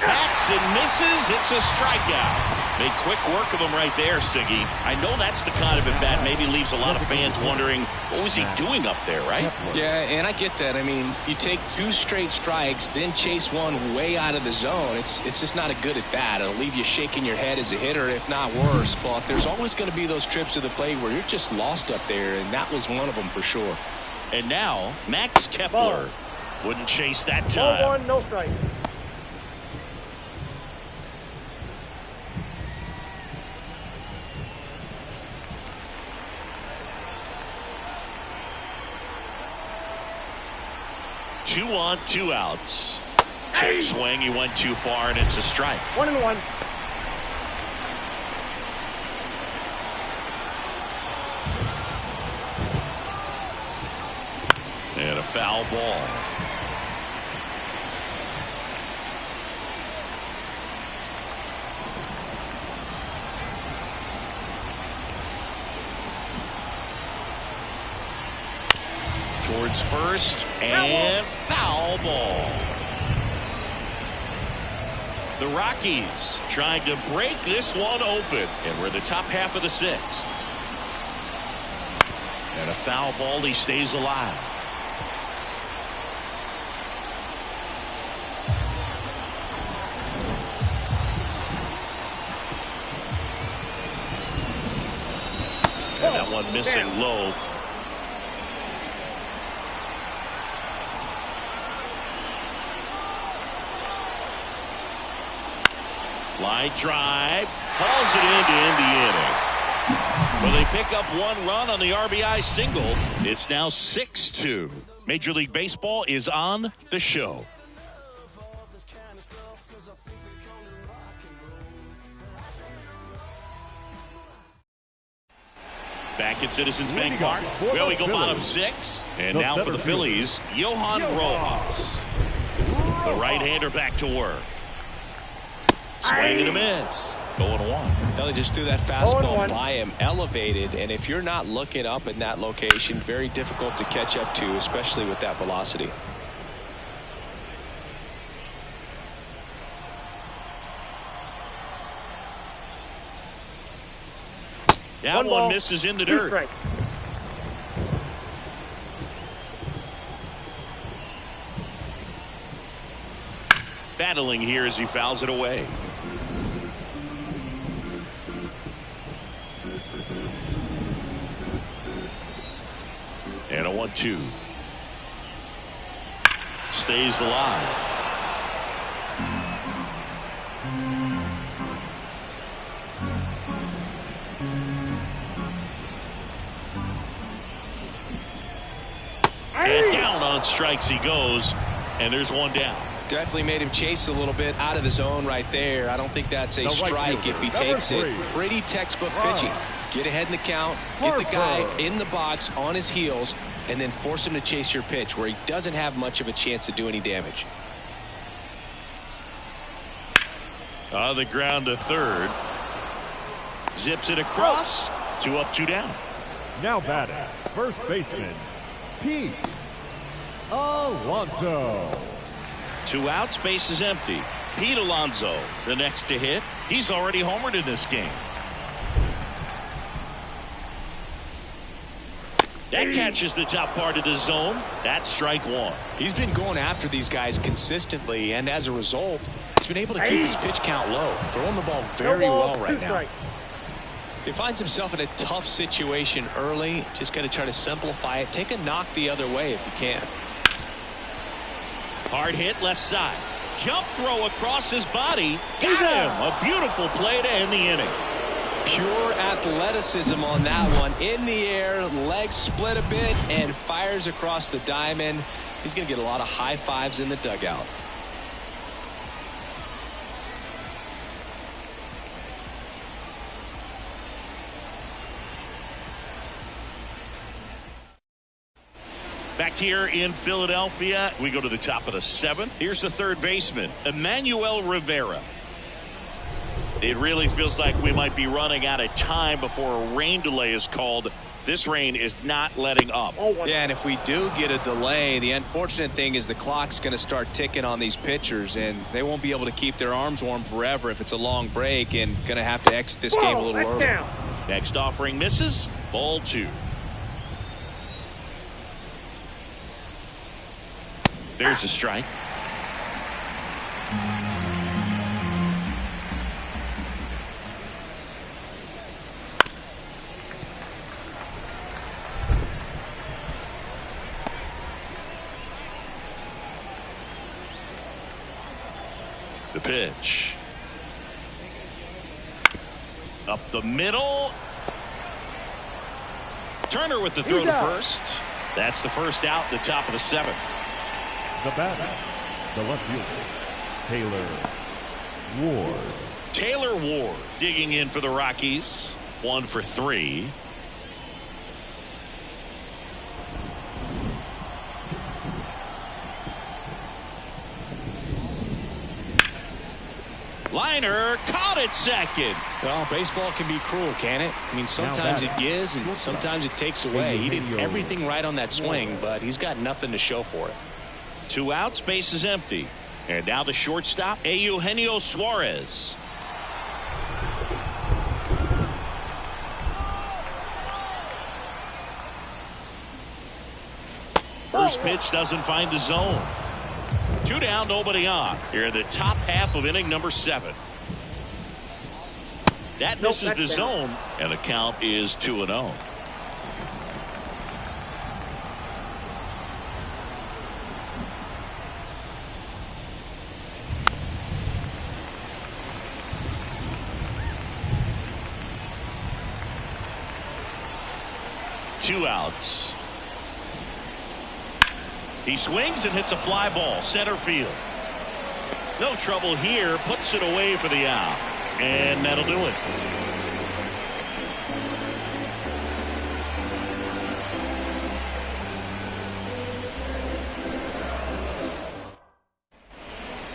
[SPEAKER 2] Hacks and misses. It's a strikeout. Made quick work of him right there, Siggy. I know that's the kind of at bat maybe leaves a lot of fans wondering, what was he doing up there, right?
[SPEAKER 1] Yeah, and I get that. I mean, you take 2 straight strikes, then chase one way out of the zone. It's just not a good at bat. It'll leave you shaking your head as a hitter, if not worse. But there's always going to be those trips to the plate where you're just lost up there, and that was one of them for sure.
[SPEAKER 2] And now, Max Kepler wouldn't chase that time.
[SPEAKER 4] 0-1, no strike.
[SPEAKER 2] Two on, 2 outs. Check swing. He went too far, and it's a strike.
[SPEAKER 4] 1-1.
[SPEAKER 2] And a foul ball. Towards first, and foul ball. The Rockies trying to break this one open, and we're in the top half of the 6th. And a foul ball. He stays alive. And that one missing low. Line drive. Hauls it in to end the inning. Well, they pick up one run on the RBI single. It's now 6-2. Major League Baseball is on the show. Back at Citizens Bank Park. Well, we go bottom 6. And now for the Phillies, Johan Rojas. The right-hander back to work. Swing and a miss. 0-1.
[SPEAKER 1] They just threw that fastball by him, elevated, and if you're not looking up in that location, very difficult to catch up to, especially with that velocity.
[SPEAKER 2] That one misses in the dirt. Battling here as he fouls it away. And a 1-2. Stays alive. And down on strikes he goes. And there's one down.
[SPEAKER 1] Definitely made him chase a little bit out of the zone right there. I don't think that's a strike if he takes it. Pretty textbook pitching. Get ahead in the count, get the guy in the box on his heels, and then force him to chase your pitch where he doesn't have much of a chance to do any damage.
[SPEAKER 2] On the ground to third. Zips it across. 2 up, 2 down.
[SPEAKER 3] Now batting, first baseman, Pete Alonso.
[SPEAKER 2] 2 outs, base is empty. Pete Alonso, the next to hit. He's already homered in this game. That catches the top part of the zone. That's strike 1.
[SPEAKER 1] He's been going after these guys consistently, and as a result, he's been able to keep his pitch count low, throwing the ball very well right now. He finds himself in a tough situation early. Just got to try to simplify it. Take a knock the other way if you can.
[SPEAKER 2] Hard hit left side. Jump throw across his body. Got him. A beautiful play to end the inning.
[SPEAKER 1] Pure athleticism on that one. In the air, legs split a bit, and fires across the diamond. He's going to get a lot of high fives in the dugout.
[SPEAKER 2] Back here in Philadelphia, we go to the top of the 7th. Here's the third baseman, Emmanuel Rivera. It really feels like we might be running out of time before a rain delay is called. This rain is not letting up.
[SPEAKER 1] Yeah, and if we do get a delay, the unfortunate thing is the clock's going to start ticking on these pitchers, and they won't be able to keep their arms warm forever if it's a long break, and going to have to exit this game a little early.
[SPEAKER 2] Next offering misses. Ball 2. There's a strike. The pitch. Up the middle. Turner with the throw to first. That's the first out, the top of the 7th.
[SPEAKER 3] The batter, the left fielder, Taylor Ward.
[SPEAKER 2] Taylor Ward digging in for the Rockies. 1 for 3. Liner caught at second.
[SPEAKER 1] Well, baseball can be cruel, can it? I mean, sometimes it gives and sometimes it takes away. He did everything right on that swing, but he's got nothing to show for it.
[SPEAKER 2] 2 outs, base is empty. And now the shortstop, Eugenio Suarez. First pitch doesn't find the zone. 2 down, nobody on. Here in the top half of inning number 7. That misses the zone, and the count is 2-0. 2 outs. He swings and hits a fly ball center field. No trouble here. Puts it away for the out. And that'll do it.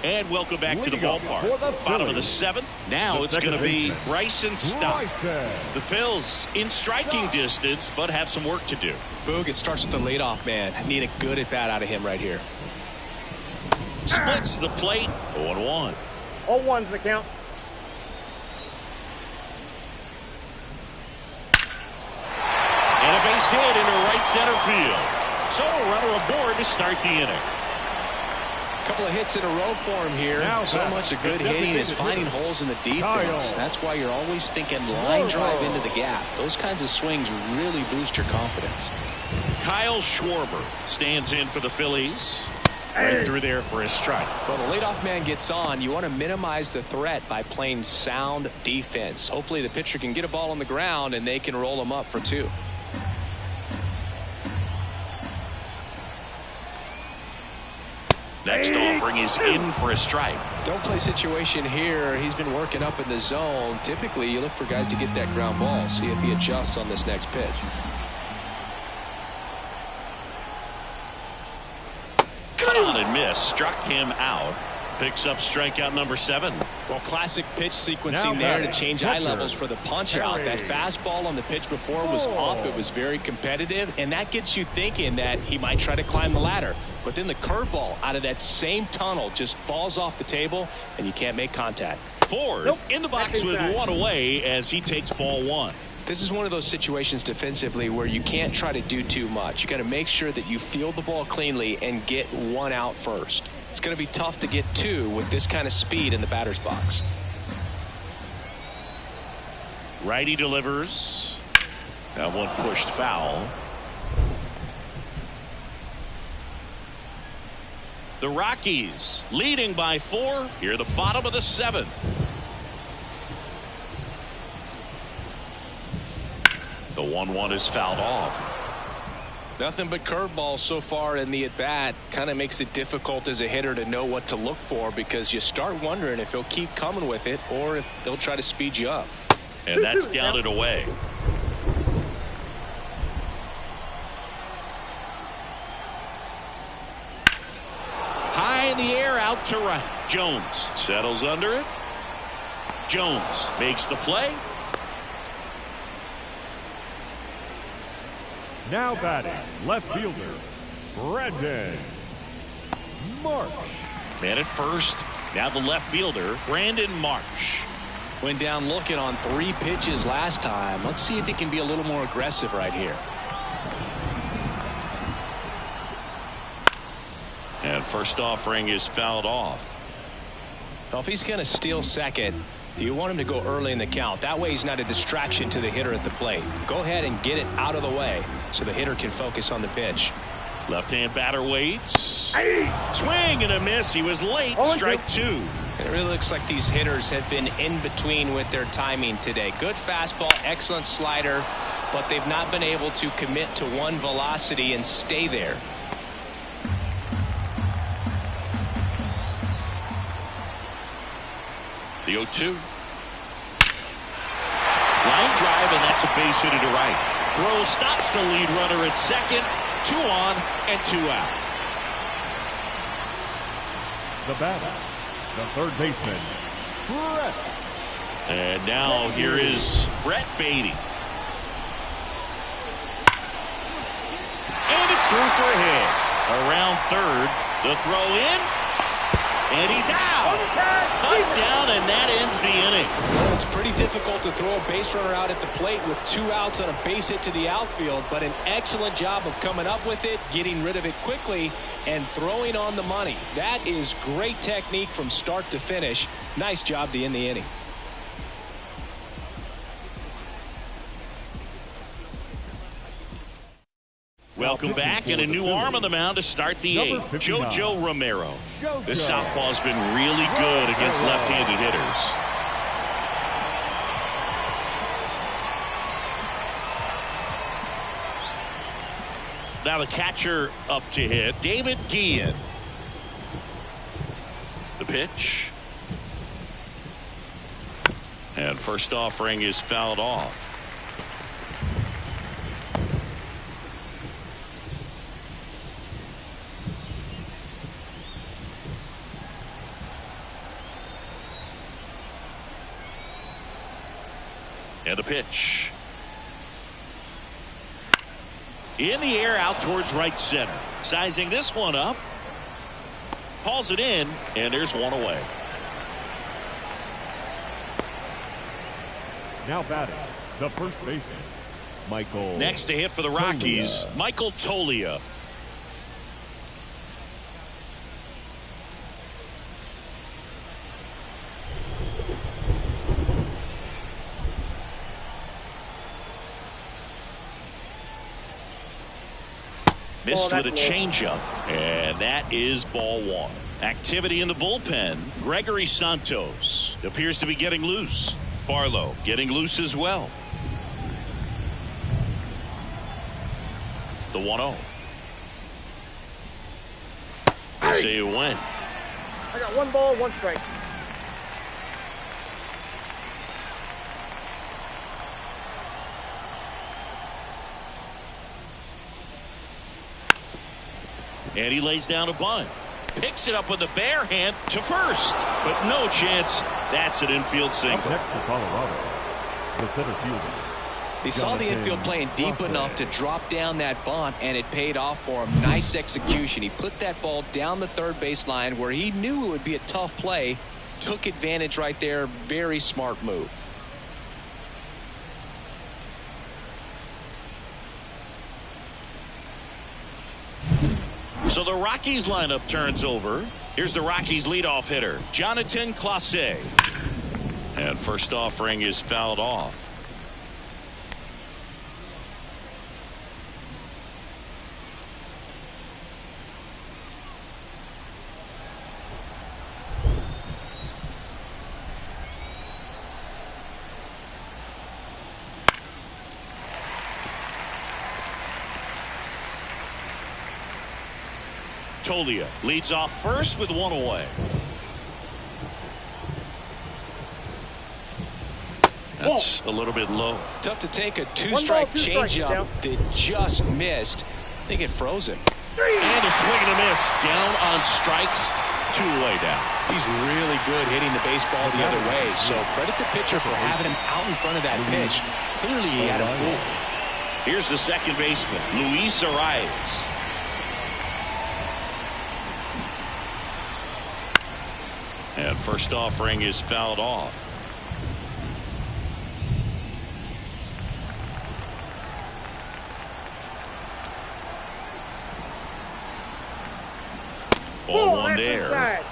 [SPEAKER 2] And welcome back to the ballpark. Bottom of the 7th. Now it's going to be Bryson Stott. The Phils in striking distance, but have some work to do.
[SPEAKER 1] Boog, it starts with the leadoff man. Need a good at bat out of him right here.
[SPEAKER 2] Splits the plate. 0-1.
[SPEAKER 4] All ones the count.
[SPEAKER 2] And a base hit into right center field. So a runner aboard to start the inning.
[SPEAKER 1] Couple of hits in a row for him here. So much of good hitting is finding holes in the defense. That's why you're always thinking line drive into the gap. Those kinds of swings really boost your confidence.
[SPEAKER 2] Kyle Schwarber stands in for the Phillies. Right through there for a strike.
[SPEAKER 1] Well, the leadoff man gets on. You want to minimize the threat by playing sound defense. Hopefully the pitcher can get a ball on the ground and they can roll him up for 2.
[SPEAKER 2] Next offering is in for a strike.
[SPEAKER 1] Don't play situation here. He's been working up in the zone. Typically, you look for guys to get that ground ball. See if he adjusts on this next pitch.
[SPEAKER 2] Cut on and miss. Struck him out. Picks up strikeout number 7.
[SPEAKER 1] Well, classic pitch sequencing there to change eye levels for the punch out. That fastball on the pitch before was up. It was very competitive, and that gets you thinking that he might try to climb the ladder. But then the curveball out of that same tunnel just falls off the table, and you can't make contact.
[SPEAKER 2] Ford in the box with 1 away as he takes ball 1.
[SPEAKER 1] This is one of those situations defensively where you can't try to do too much. You got to make sure that you field the ball cleanly and get 1 out first. It's going to be tough to get 2 with this kind of speed in the batter's box.
[SPEAKER 2] Righty delivers. That one pushed foul. The Rockies leading by 4 here, the bottom of the 7th. The 1-1 is fouled off.
[SPEAKER 1] Nothing but curveballs so far in the at-bat. Kind of makes it difficult as a hitter to know what to look for because you start wondering if he'll keep coming with it or if they'll try to speed you up.
[SPEAKER 2] And that's down and away. High in the air, out to right. Jones settles under it. Jones makes the play.
[SPEAKER 3] Now batting, left fielder, Brandon Marsh.
[SPEAKER 2] Man at first. Now the left fielder, Brandon Marsh.
[SPEAKER 1] Went down looking on 3 pitches last time. Let's see if he can be a little more aggressive right here.
[SPEAKER 2] And first offering is fouled off.
[SPEAKER 1] Well, if he's going to steal second, you want him to go early in the count. That way he's not a distraction to the hitter at the plate. Go ahead and get it out of the way so the hitter can focus on the pitch.
[SPEAKER 2] Left-hand batter waits. Swing and a miss. He was late. Strike 2.
[SPEAKER 1] It really looks like these hitters have been in between with their timing today. Good fastball, excellent slider, but they've not been able to commit to one velocity and stay there.
[SPEAKER 2] The 0-2. Line drive, and that's a base hit to right. Throw stops the lead runner at second. 2 on and 2 out.
[SPEAKER 3] The batter, the third baseman, Brett.
[SPEAKER 2] And now here is Brett Beatty. And it's through for a hit. Around third. The throw in. And he's out. Cut down, and that ends the inning.
[SPEAKER 1] Well, it's pretty difficult to throw a base runner out at the plate with 2 outs on a base hit to the outfield, but an excellent job of coming up with it, getting rid of it quickly, and throwing on the money. That is great technique from start to finish. Nice job to end the inning.
[SPEAKER 2] Welcome back, and a new arm on the mound to start the 8th. JoJo Romero. This southpaw's been really good against left-handed hitters. Now the catcher up to hit, David Guillen. The pitch. And first offering is fouled off. And a pitch. In the air out towards right center. Sizing this one up. Hauls it in, and there's one away.
[SPEAKER 3] Now batting, the first baseman, Michael.
[SPEAKER 2] Next to hit for the Rockies, Michael Toglia. Missed with a changeup, and that is ball one. Activity in the bullpen. Gregory Santos appears to be getting loose. Barlow getting loose as well. The 1-0. They say it went.
[SPEAKER 4] I got 1 ball, 1 strike.
[SPEAKER 2] And he lays down a bunt. Picks it up with the bare hand to first. But no chance. That's an infield single.
[SPEAKER 3] Up next to Colorado, the center fielder.
[SPEAKER 1] He saw the infield playing deep enough to drop down that bunt, and it paid off for him. Nice execution. He put that ball down the third baseline where he knew it would be a tough play. Took advantage right there. Very smart move.
[SPEAKER 2] So the Rockies lineup turns over. Here's the Rockies leadoff hitter, Jonathan Clase. And first offering is fouled off. Toglia leads off first with 1 away. That's a little bit low.
[SPEAKER 1] Tough to take a 2-strike changeup that just missed. I think it froze him.
[SPEAKER 2] And a swing and a miss. Down on strikes. 2 away down.
[SPEAKER 1] He's really good hitting the baseball the other way. So credit the pitcher for having him out in front of that pitch. Clearly he had it fooled.
[SPEAKER 2] Here's the second baseman, Luis Arias. And first offering is fouled off. Ball one there.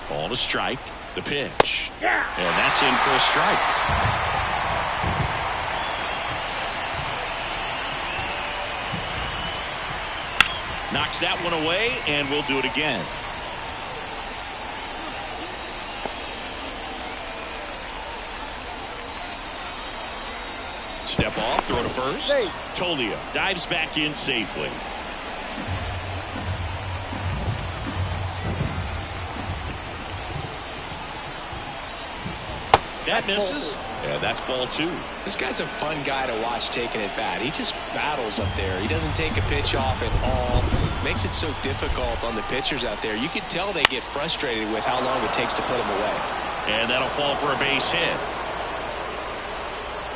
[SPEAKER 2] Ball to strike. The pitch.
[SPEAKER 4] Yeah.
[SPEAKER 2] And that's in for a strike. Knocks that one away, and we'll do it again. Step off, throw to first.
[SPEAKER 4] Hey.
[SPEAKER 2] Toglia dives back in safely. That misses. Yeah, that's ball 2.
[SPEAKER 1] This guy's a fun guy to watch taking at bat. He just battles up there. He doesn't take a pitch off at all. Makes it so difficult on the pitchers out there. You can tell they get frustrated with how long it takes to put him away.
[SPEAKER 2] And that'll fall for a base hit.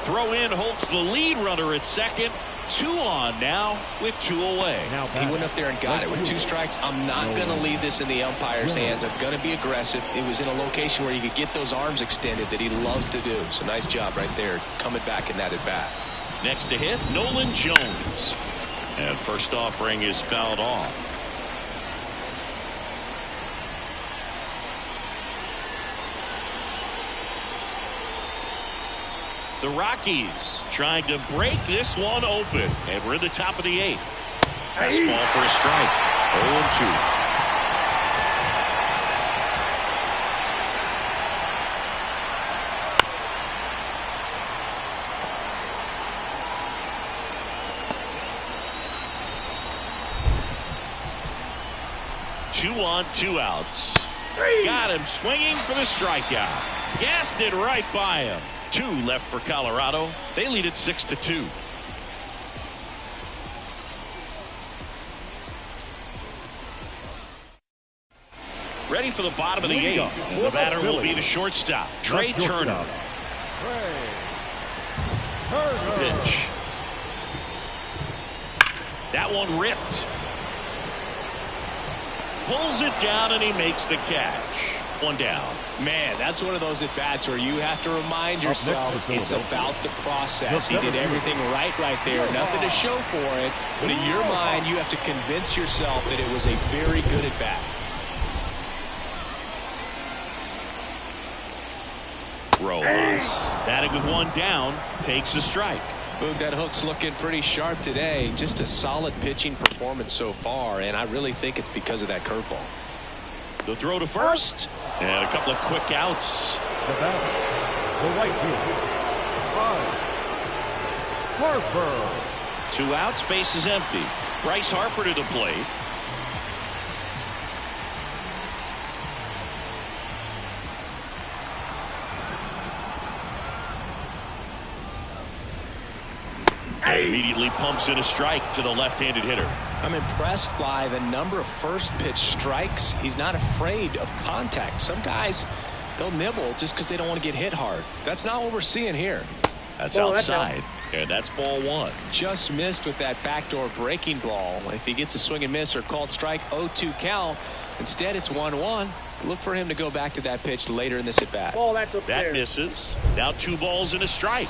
[SPEAKER 2] Throw in holds the lead runner at second. 2 on now with 2 away.
[SPEAKER 1] He went up there and got it with 2 strikes. I'm not going to leave this in the umpire's hands. I'm going to be aggressive. It was in a location where you could get those arms extended that he loves to do. So nice job right there coming back in that at bat.
[SPEAKER 2] Next to hit, Nolan Jones. And first offering is fouled off. The Rockies trying to break this one open. And we're in the top of the 8th. Fastball for a strike. 0-2. 2 on, 2 outs. Got him swinging for the strikeout. Gassed it right by him. 2 left for Colorado. They lead it 6-2. Ready for the bottom of the 8th. And the batter will be the shortstop, Trey Turner. Pitch. That one ripped. Pulls it down and he makes the catch. 1 down.
[SPEAKER 1] Man, that's one of those at bats where you have to remind yourself it's about the process. He did everything right there. Nothing to show for it. But in your mind, you have to convince yourself that it was a very good at bat.
[SPEAKER 2] Rojas batting with 1 down, takes a strike.
[SPEAKER 1] Boog, that hook's looking pretty sharp today. Just a solid pitching performance so far, and I really think it's because of that curveball.
[SPEAKER 2] The throw to first, and a couple of quick outs.
[SPEAKER 3] The batter, the right fielder, Harper.
[SPEAKER 2] 2 outs, base is empty. Bryce Harper to the plate. And immediately pumps in a strike to the left-handed hitter.
[SPEAKER 1] I'm impressed by the number of first pitch strikes. He's not afraid of contact. Some guys, they'll nibble just because they don't want to get hit hard. That's not what we're seeing here.
[SPEAKER 2] That's outside, and that's ball 1.
[SPEAKER 1] Just missed with that backdoor breaking ball. If he gets a swing and miss or called strike, 0-2 count. Instead, it's 1-1. Look for him to go back to that pitch later in this at bat.
[SPEAKER 2] That misses. Now 2 balls and a strike.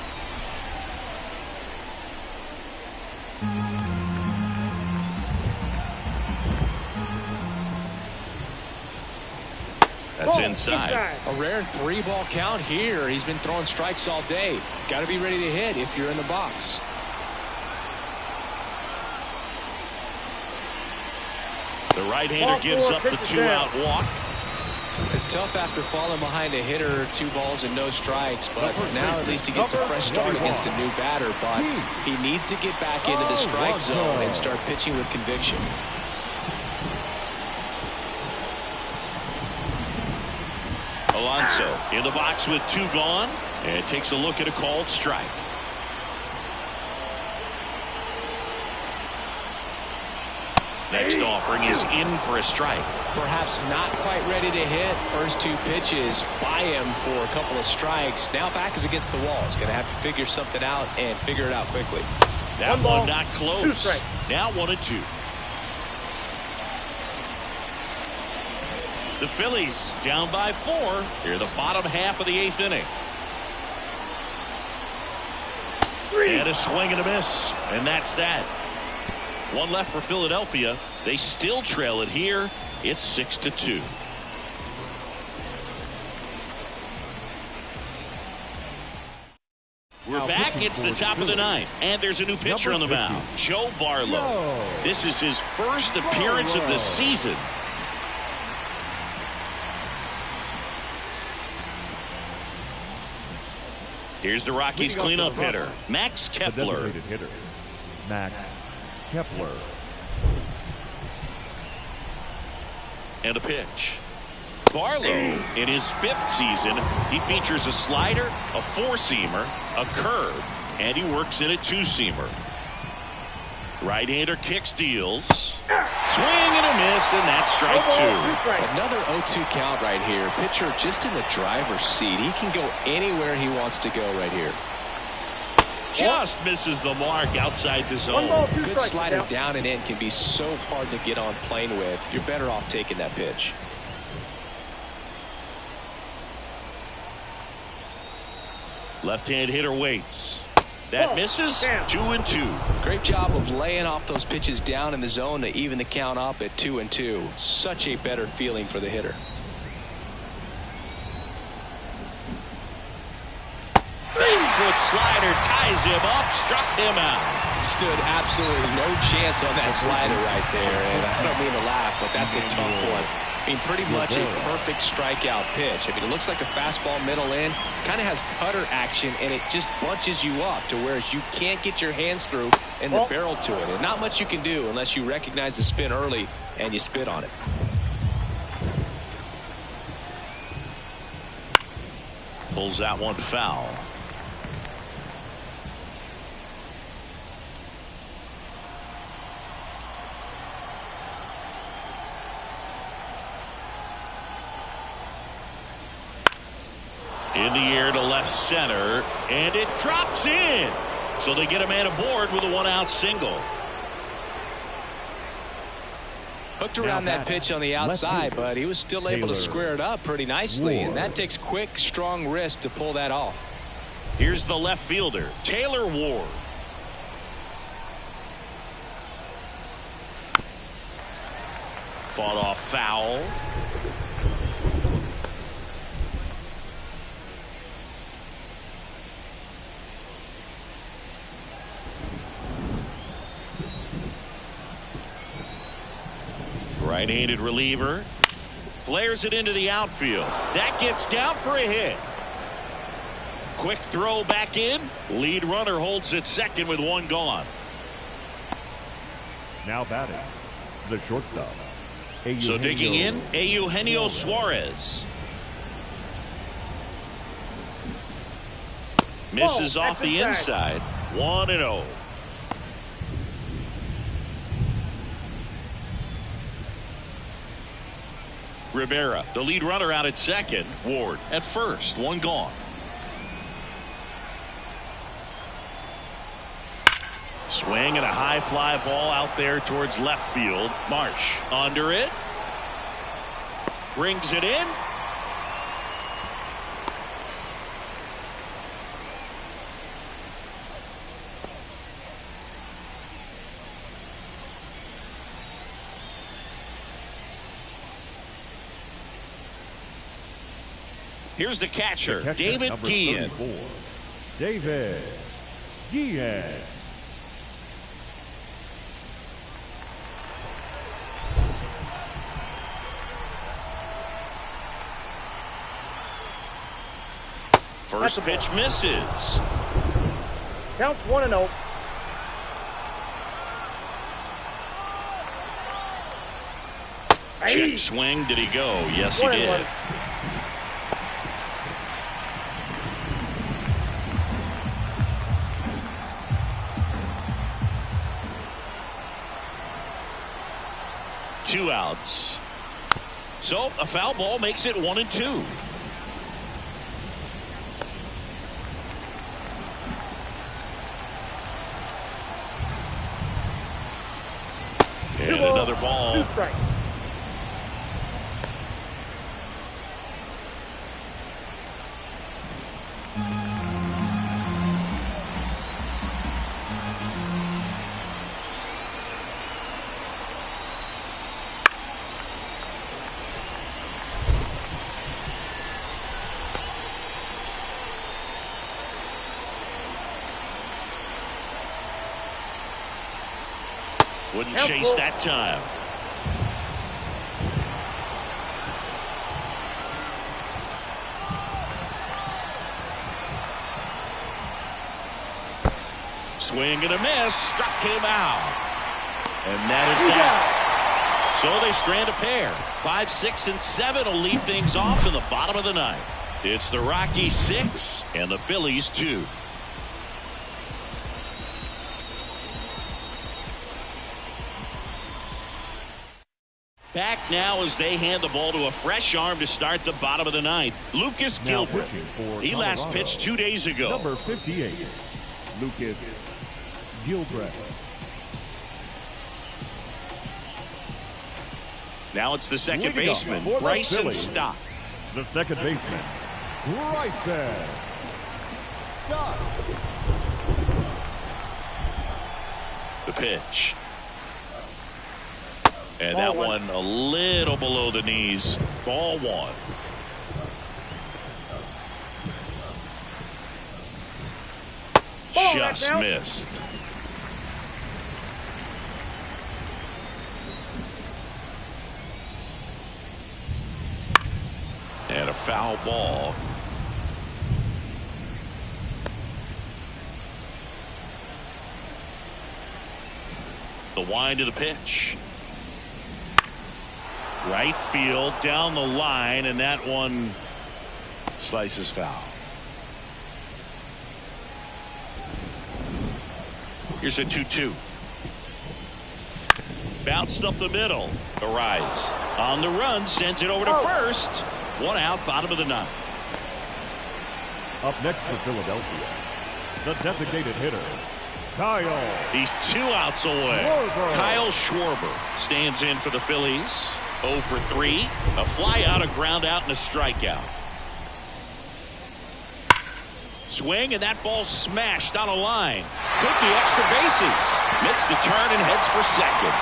[SPEAKER 2] That's inside.
[SPEAKER 1] A rare 3-ball count here. He's been throwing strikes all day. Got to be ready to hit if you're in the box.
[SPEAKER 2] The right-hander gives up the 2-out walk.
[SPEAKER 1] It's tough after falling behind a hitter, 2 balls and no strikes, but now at least he gets a fresh start against a new batter. But he needs to get back into the strike zone and start pitching with conviction.
[SPEAKER 2] Alonso in the box with 2 gone, and takes a look at a called strike. Next offering is in for a strike.
[SPEAKER 1] Perhaps not quite ready to hit. First 2 pitches by him for a couple of strikes. Now back is against the wall. He's going to have to figure something out and figure it out quickly.
[SPEAKER 2] That one not close. Now 1-2. The Phillies down by 4 here the bottom half of the 8th inning. And a swing and a miss, and that's that. 1 left for Philadelphia. They still trail it here. It's 6-2. We're back. It's the top of the 9th, and there's a new pitcher on the mound, Joe Barlow. This is his first appearance of the season. Here's the Rockies cleanup hitter, Max Kepler.
[SPEAKER 3] Max Kepler.
[SPEAKER 2] And a pitch. Barlow, in his 5th season, he features a slider, a 4-seamer, a curve, and he works in a 2-seamer. Right-hander kicks, deals. Swing and a miss, and that's strike 2.
[SPEAKER 1] Another 0-2 count right here. Pitcher just in the driver's seat. He can go anywhere he wants to go right here.
[SPEAKER 2] Just misses the mark outside the zone.
[SPEAKER 1] Good slider down and in can be so hard to get on plane with. You're better off taking that pitch.
[SPEAKER 2] Left-hand hitter waits. That misses. 2-2.
[SPEAKER 1] Great job of laying off those pitches down in the zone to even the count up at 2-2. Such a better feeling for the hitter.
[SPEAKER 2] Big slider ties him up, struck him out.
[SPEAKER 1] Stood absolutely no chance on that slider right there, and I don't mean to laugh, but that's a tough one. I mean, pretty much a perfect strikeout pitch. I mean, it looks like a fastball middle in, kind of has cutter action, and it just bunches you up to where you can't get your hands through and the barrel to it. And not much you can do unless you recognize the spin early and you spit on it.
[SPEAKER 2] Pulls that one foul. In the air to left center, and it drops in. So they get a man aboard with a one-out single.
[SPEAKER 1] Hooked around that pitch on the outside, but he was still able to square it up pretty nicely, and that takes quick, strong wrist to pull that off.
[SPEAKER 2] Here's the left fielder, Taylor Ward. Fought off foul. Right-handed reliever. Flares it into the outfield. That gets down for a hit. Quick throw back in. Lead runner holds at second with one gone.
[SPEAKER 3] Now batting, the shortstop.
[SPEAKER 2] So digging in, Eugenio Suarez. Misses off the inside. 1-0. Rivera, the lead runner, out at second. Ward at first. One gone. Swing and a high fly ball out there towards left field. Marsh under it. Brings it in. Here's the catcher, David Guillen.
[SPEAKER 3] David Guillen.
[SPEAKER 2] First pitch misses.
[SPEAKER 4] Counts 1-0.
[SPEAKER 2] Check swing. Did he go? Yes, he did. 2 outs. So a foul ball makes it 1-2. And another ball.
[SPEAKER 4] 2 strikes.
[SPEAKER 2] Wouldn't chase that time. Swing and a miss. Struck him out. And that is that. So they strand a pair. 5, 6, and 7 will lead things off in the bottom of the ninth. It's the Rockies 6 and the Phillies 2. Back now as they hand the ball to a fresh arm to start the bottom of the ninth. Lucas Gilbert. He last pitched 2 days ago.
[SPEAKER 3] Number 58, Lucas Gilbert.
[SPEAKER 2] Now it's the second baseman, Bryson Stott.
[SPEAKER 3] The second baseman, Bryson Stott.
[SPEAKER 2] The pitch. And that one a little below the knees. Ball 1. Just missed. And a foul ball. The wind of the pitch. Right field down the line, and that one slices foul. Here's a 2-2. Bounced up the middle. The rise on the run sends it over to first. One out, bottom of the ninth.
[SPEAKER 3] Up next for Philadelphia, the designated hitter, Kyle.
[SPEAKER 2] He's 2 outs away.
[SPEAKER 3] Schwarber.
[SPEAKER 2] Kyle Schwarber stands in for the Phillies. 0 for 3. A fly out, a ground out, and a strikeout. Swing, and that ball smashed on a line. Could be extra bases. Makes the turn and heads for second.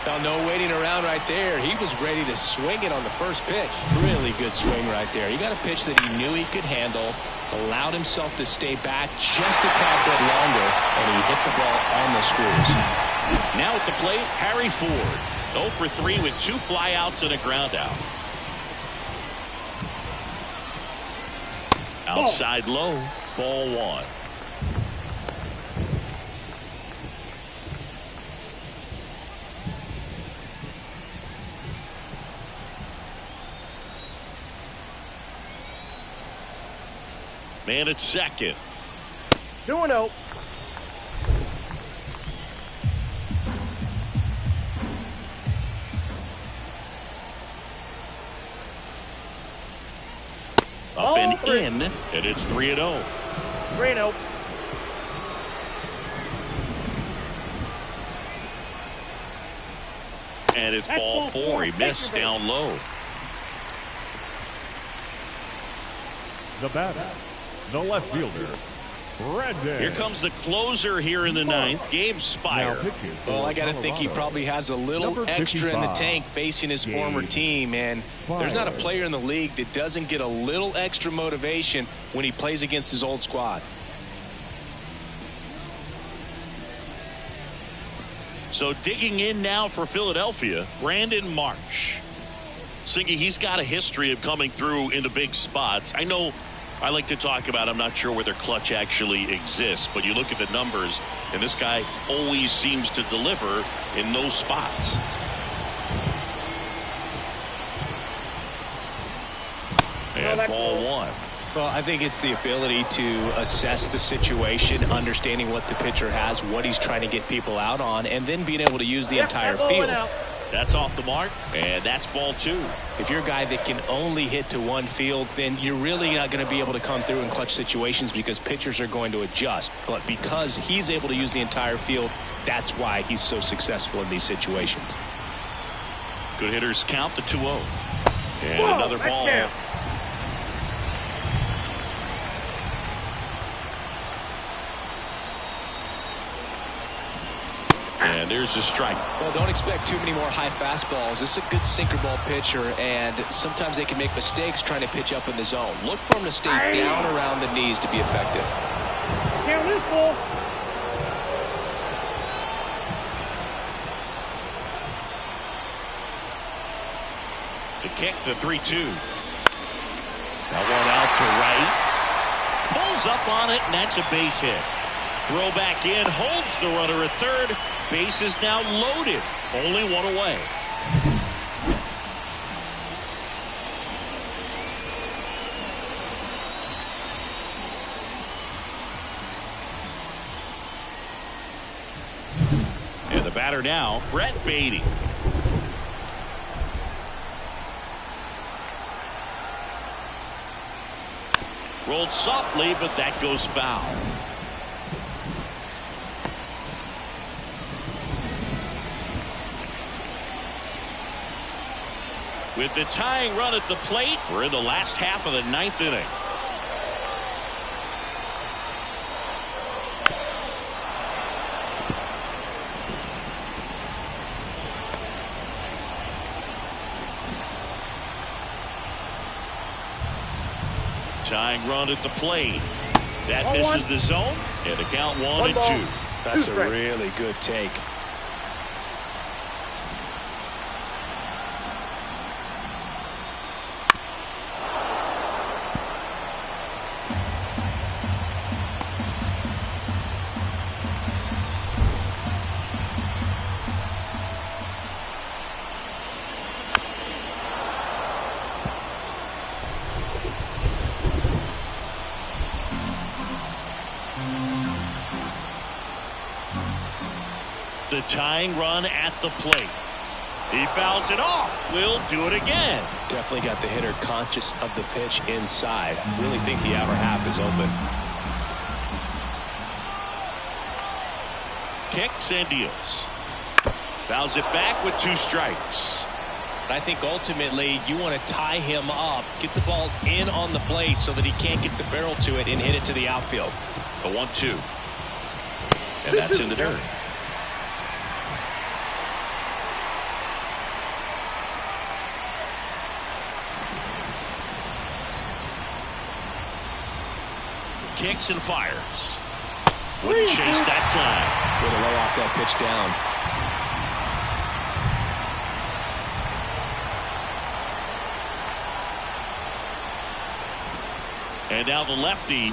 [SPEAKER 1] Now, no waiting around right there. He was ready to swing it on the first pitch. Really good swing right there. He got a pitch that he knew he could handle, allowed himself to stay back just a tad bit longer, and he hit the ball on the screws.
[SPEAKER 2] Now at the plate, Harry Ford. 0 for 3 with 2 flyouts and a ground out. Outside low, ball 1. Man at second.
[SPEAKER 4] 2-0.
[SPEAKER 2] Up and in, and it's 3-0.
[SPEAKER 4] 3-0.
[SPEAKER 2] And it's ball 4. He missed down low.
[SPEAKER 3] The batter, the left fielder, Brandon.
[SPEAKER 2] Here comes the closer here in the ninth, Gabe Spire.
[SPEAKER 1] Well, I got to think he probably has a little extra in the tank facing his former team, and there's not a player in the league that doesn't get a little extra motivation when he plays against his old squad.
[SPEAKER 2] So digging in now for Philadelphia, Brandon Marsh. Singy, he's got a history of coming through in the big spots. I know I like to talk about, I'm not sure whether clutch actually exists, but you look at the numbers, and this guy always seems to deliver in those spots. And ball 1.
[SPEAKER 1] Well, I think it's the ability to assess the situation, understanding what the pitcher has, what he's trying to get people out on, and then being able to use the entire field.
[SPEAKER 2] That's off the mark, and that's ball 2.
[SPEAKER 1] If you're a guy that can only hit to one field, then you're really not going to be able to come through in clutch situations because pitchers are going to adjust. But because he's able to use the entire field, that's why he's so successful in these situations.
[SPEAKER 2] Good hitters count the 2-0. And another ball. And there's the strike.
[SPEAKER 1] Well, don't expect too many more high fastballs. This is a good sinker ball pitcher, and sometimes they can make mistakes trying to pitch up in the zone. Look for him to stay down around the knees to be effective.
[SPEAKER 4] Can't lose, ball.
[SPEAKER 2] The kick, the 3-2. That one out to right. Pulls up on it, and that's a base hit. Throw back in, holds the runner at third. Base is now loaded. Only one away. And the batter now, Brett Beatty. Rolled softly, but that goes foul. With the tying run at the plate, we're in the last half of the ninth inning. Tying run at the plate. That misses the zone, and the count 1-2.
[SPEAKER 1] That's a really good take.
[SPEAKER 2] the tying run at the plate. He fouls it off. We'll do it again.
[SPEAKER 1] Definitely got the hitter conscious of the pitch inside. Really think the outer half is open.
[SPEAKER 2] Kicks and deals. Fouls it back with 2 strikes.
[SPEAKER 1] I think ultimately you want to tie him up, get the ball in on the plate so that he can't get the barrel to it and hit it to the outfield.
[SPEAKER 2] The 1-2. And that's in the dirt. Kicks and fires. Wouldn't chase that time.
[SPEAKER 1] Way to lay off that pitch down.
[SPEAKER 2] And now the lefty.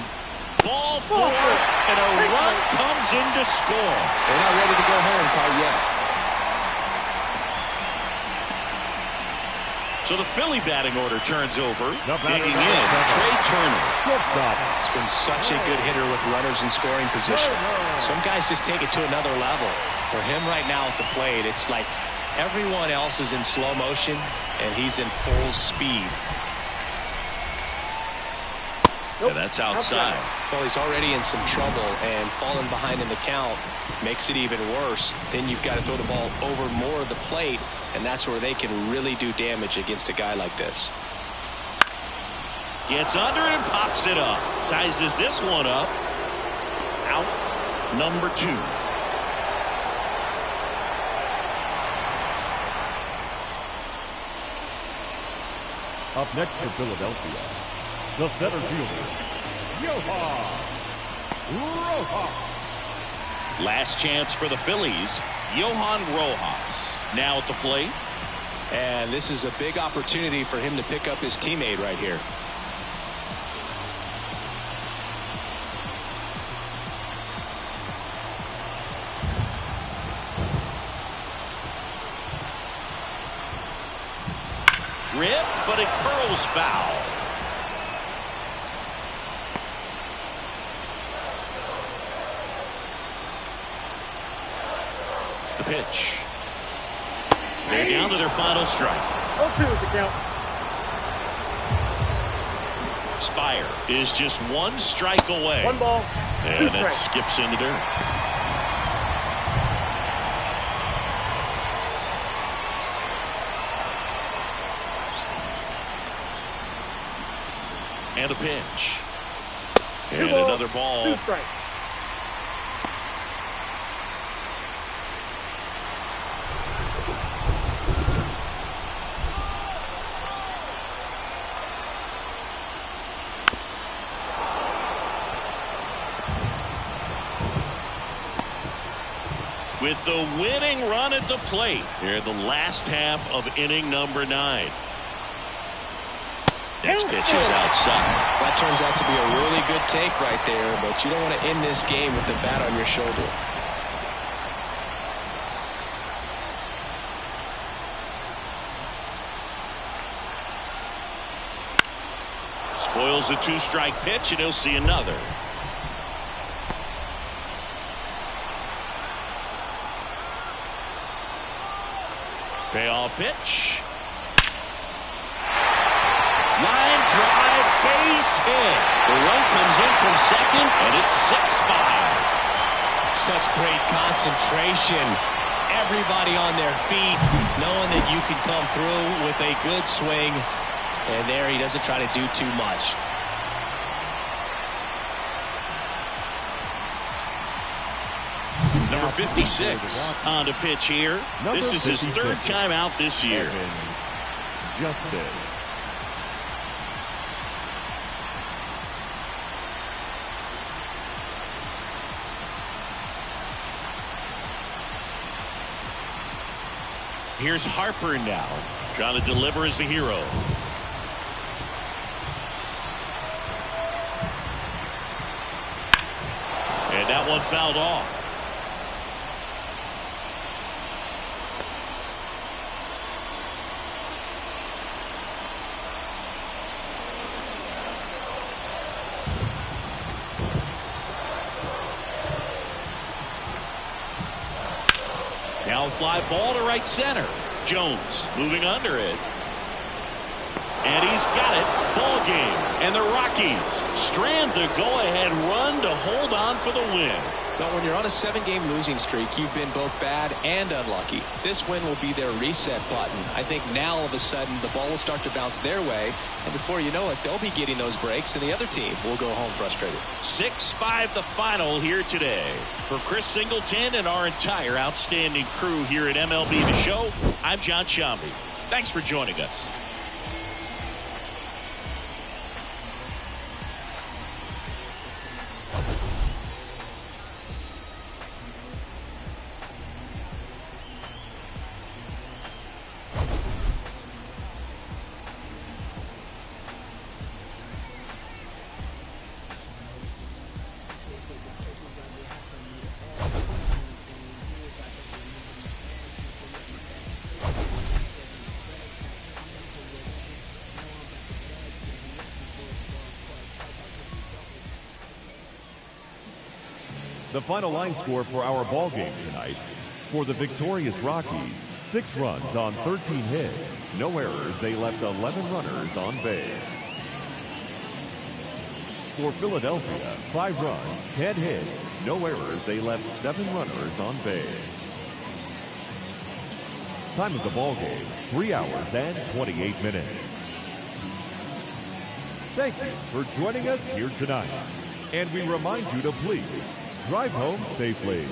[SPEAKER 2] Ball 4, and a run comes in to score.
[SPEAKER 1] They're not ready to go home quite yet.
[SPEAKER 2] So the Philly batting order turns over. Digging in, Trey Turner.
[SPEAKER 1] It's been such a good hitter with runners in scoring position. Some guys just take it to another level. For him right now at the plate, it's like everyone else is in slow motion, and he's in full speed.
[SPEAKER 2] Yeah, that's outside.
[SPEAKER 1] Well, he's already in some trouble, and falling behind in the count makes it even worse. Then you've got to throw the ball over more of the plate, and that's where they can really do damage against a guy like this.
[SPEAKER 2] Gets under it and pops it up. Sizes this one up. Out number 2.
[SPEAKER 3] Up next for Philadelphia, the center fielder, Johan Rojas.
[SPEAKER 2] Last chance for the Phillies, Johan Rojas. Now at the plate.
[SPEAKER 1] And this is a big opportunity for him to pick up his teammate right here.
[SPEAKER 2] Ripped, but it curls foul. The pitch. They're down to their final strike.
[SPEAKER 4] 0-2 is the count.
[SPEAKER 2] Spire is just 1 strike away.
[SPEAKER 4] 1 ball.
[SPEAKER 2] And
[SPEAKER 4] 2
[SPEAKER 2] that
[SPEAKER 4] strikes.
[SPEAKER 2] skips into dirt. And a pitch.
[SPEAKER 4] 2
[SPEAKER 2] And
[SPEAKER 4] balls,
[SPEAKER 2] another ball.
[SPEAKER 4] 2 strikes.
[SPEAKER 2] With the winning run at the plate here in the last half of inning number 9. Next pitch is outside.
[SPEAKER 1] That turns out to be a really good take right there, but you don't want to end this game with the bat on your shoulder.
[SPEAKER 2] Spoils the 2-strike pitch, and he'll see another. Payoff pitch. Line drive, base hit. The run comes in from second, and it's 6-5.
[SPEAKER 1] Such great concentration. Everybody on their feet, knowing that you can come through with a good swing. And there he doesn't try to do too much.
[SPEAKER 2] Number 56 on to pitch here. This is his 3rd time out this year.
[SPEAKER 3] Justice.
[SPEAKER 2] Here's Harper now, trying to deliver as the hero. And that one fouled off. fly ball to right center. Jones moving under it. And he's got it. Ball game. And the Rockies strand the go-ahead run to hold on for the win.
[SPEAKER 1] But when you're on a 7-game losing streak, you've been both bad and unlucky. This win will be their reset button. I think now all of a sudden the ball will start to bounce their way, and before you know it, they'll be getting those breaks, and the other team will go home frustrated.
[SPEAKER 2] 6-5 the final here today. For Chris Singleton and our entire outstanding crew here at MLB The Show, I'm John Shambi. Thanks for joining us.
[SPEAKER 3] The final line score for our ball game tonight: for the victorious Rockies, 6 runs on 13 hits, no errors. They left 11 runners on base. For Philadelphia, 5 runs, 10 hits, no errors. They left 7 runners on base. Time of the ball game: 3 hours and 28 minutes. Thank you for joining us here tonight, and we remind you to please drive home safely.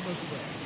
[SPEAKER 4] commercial break.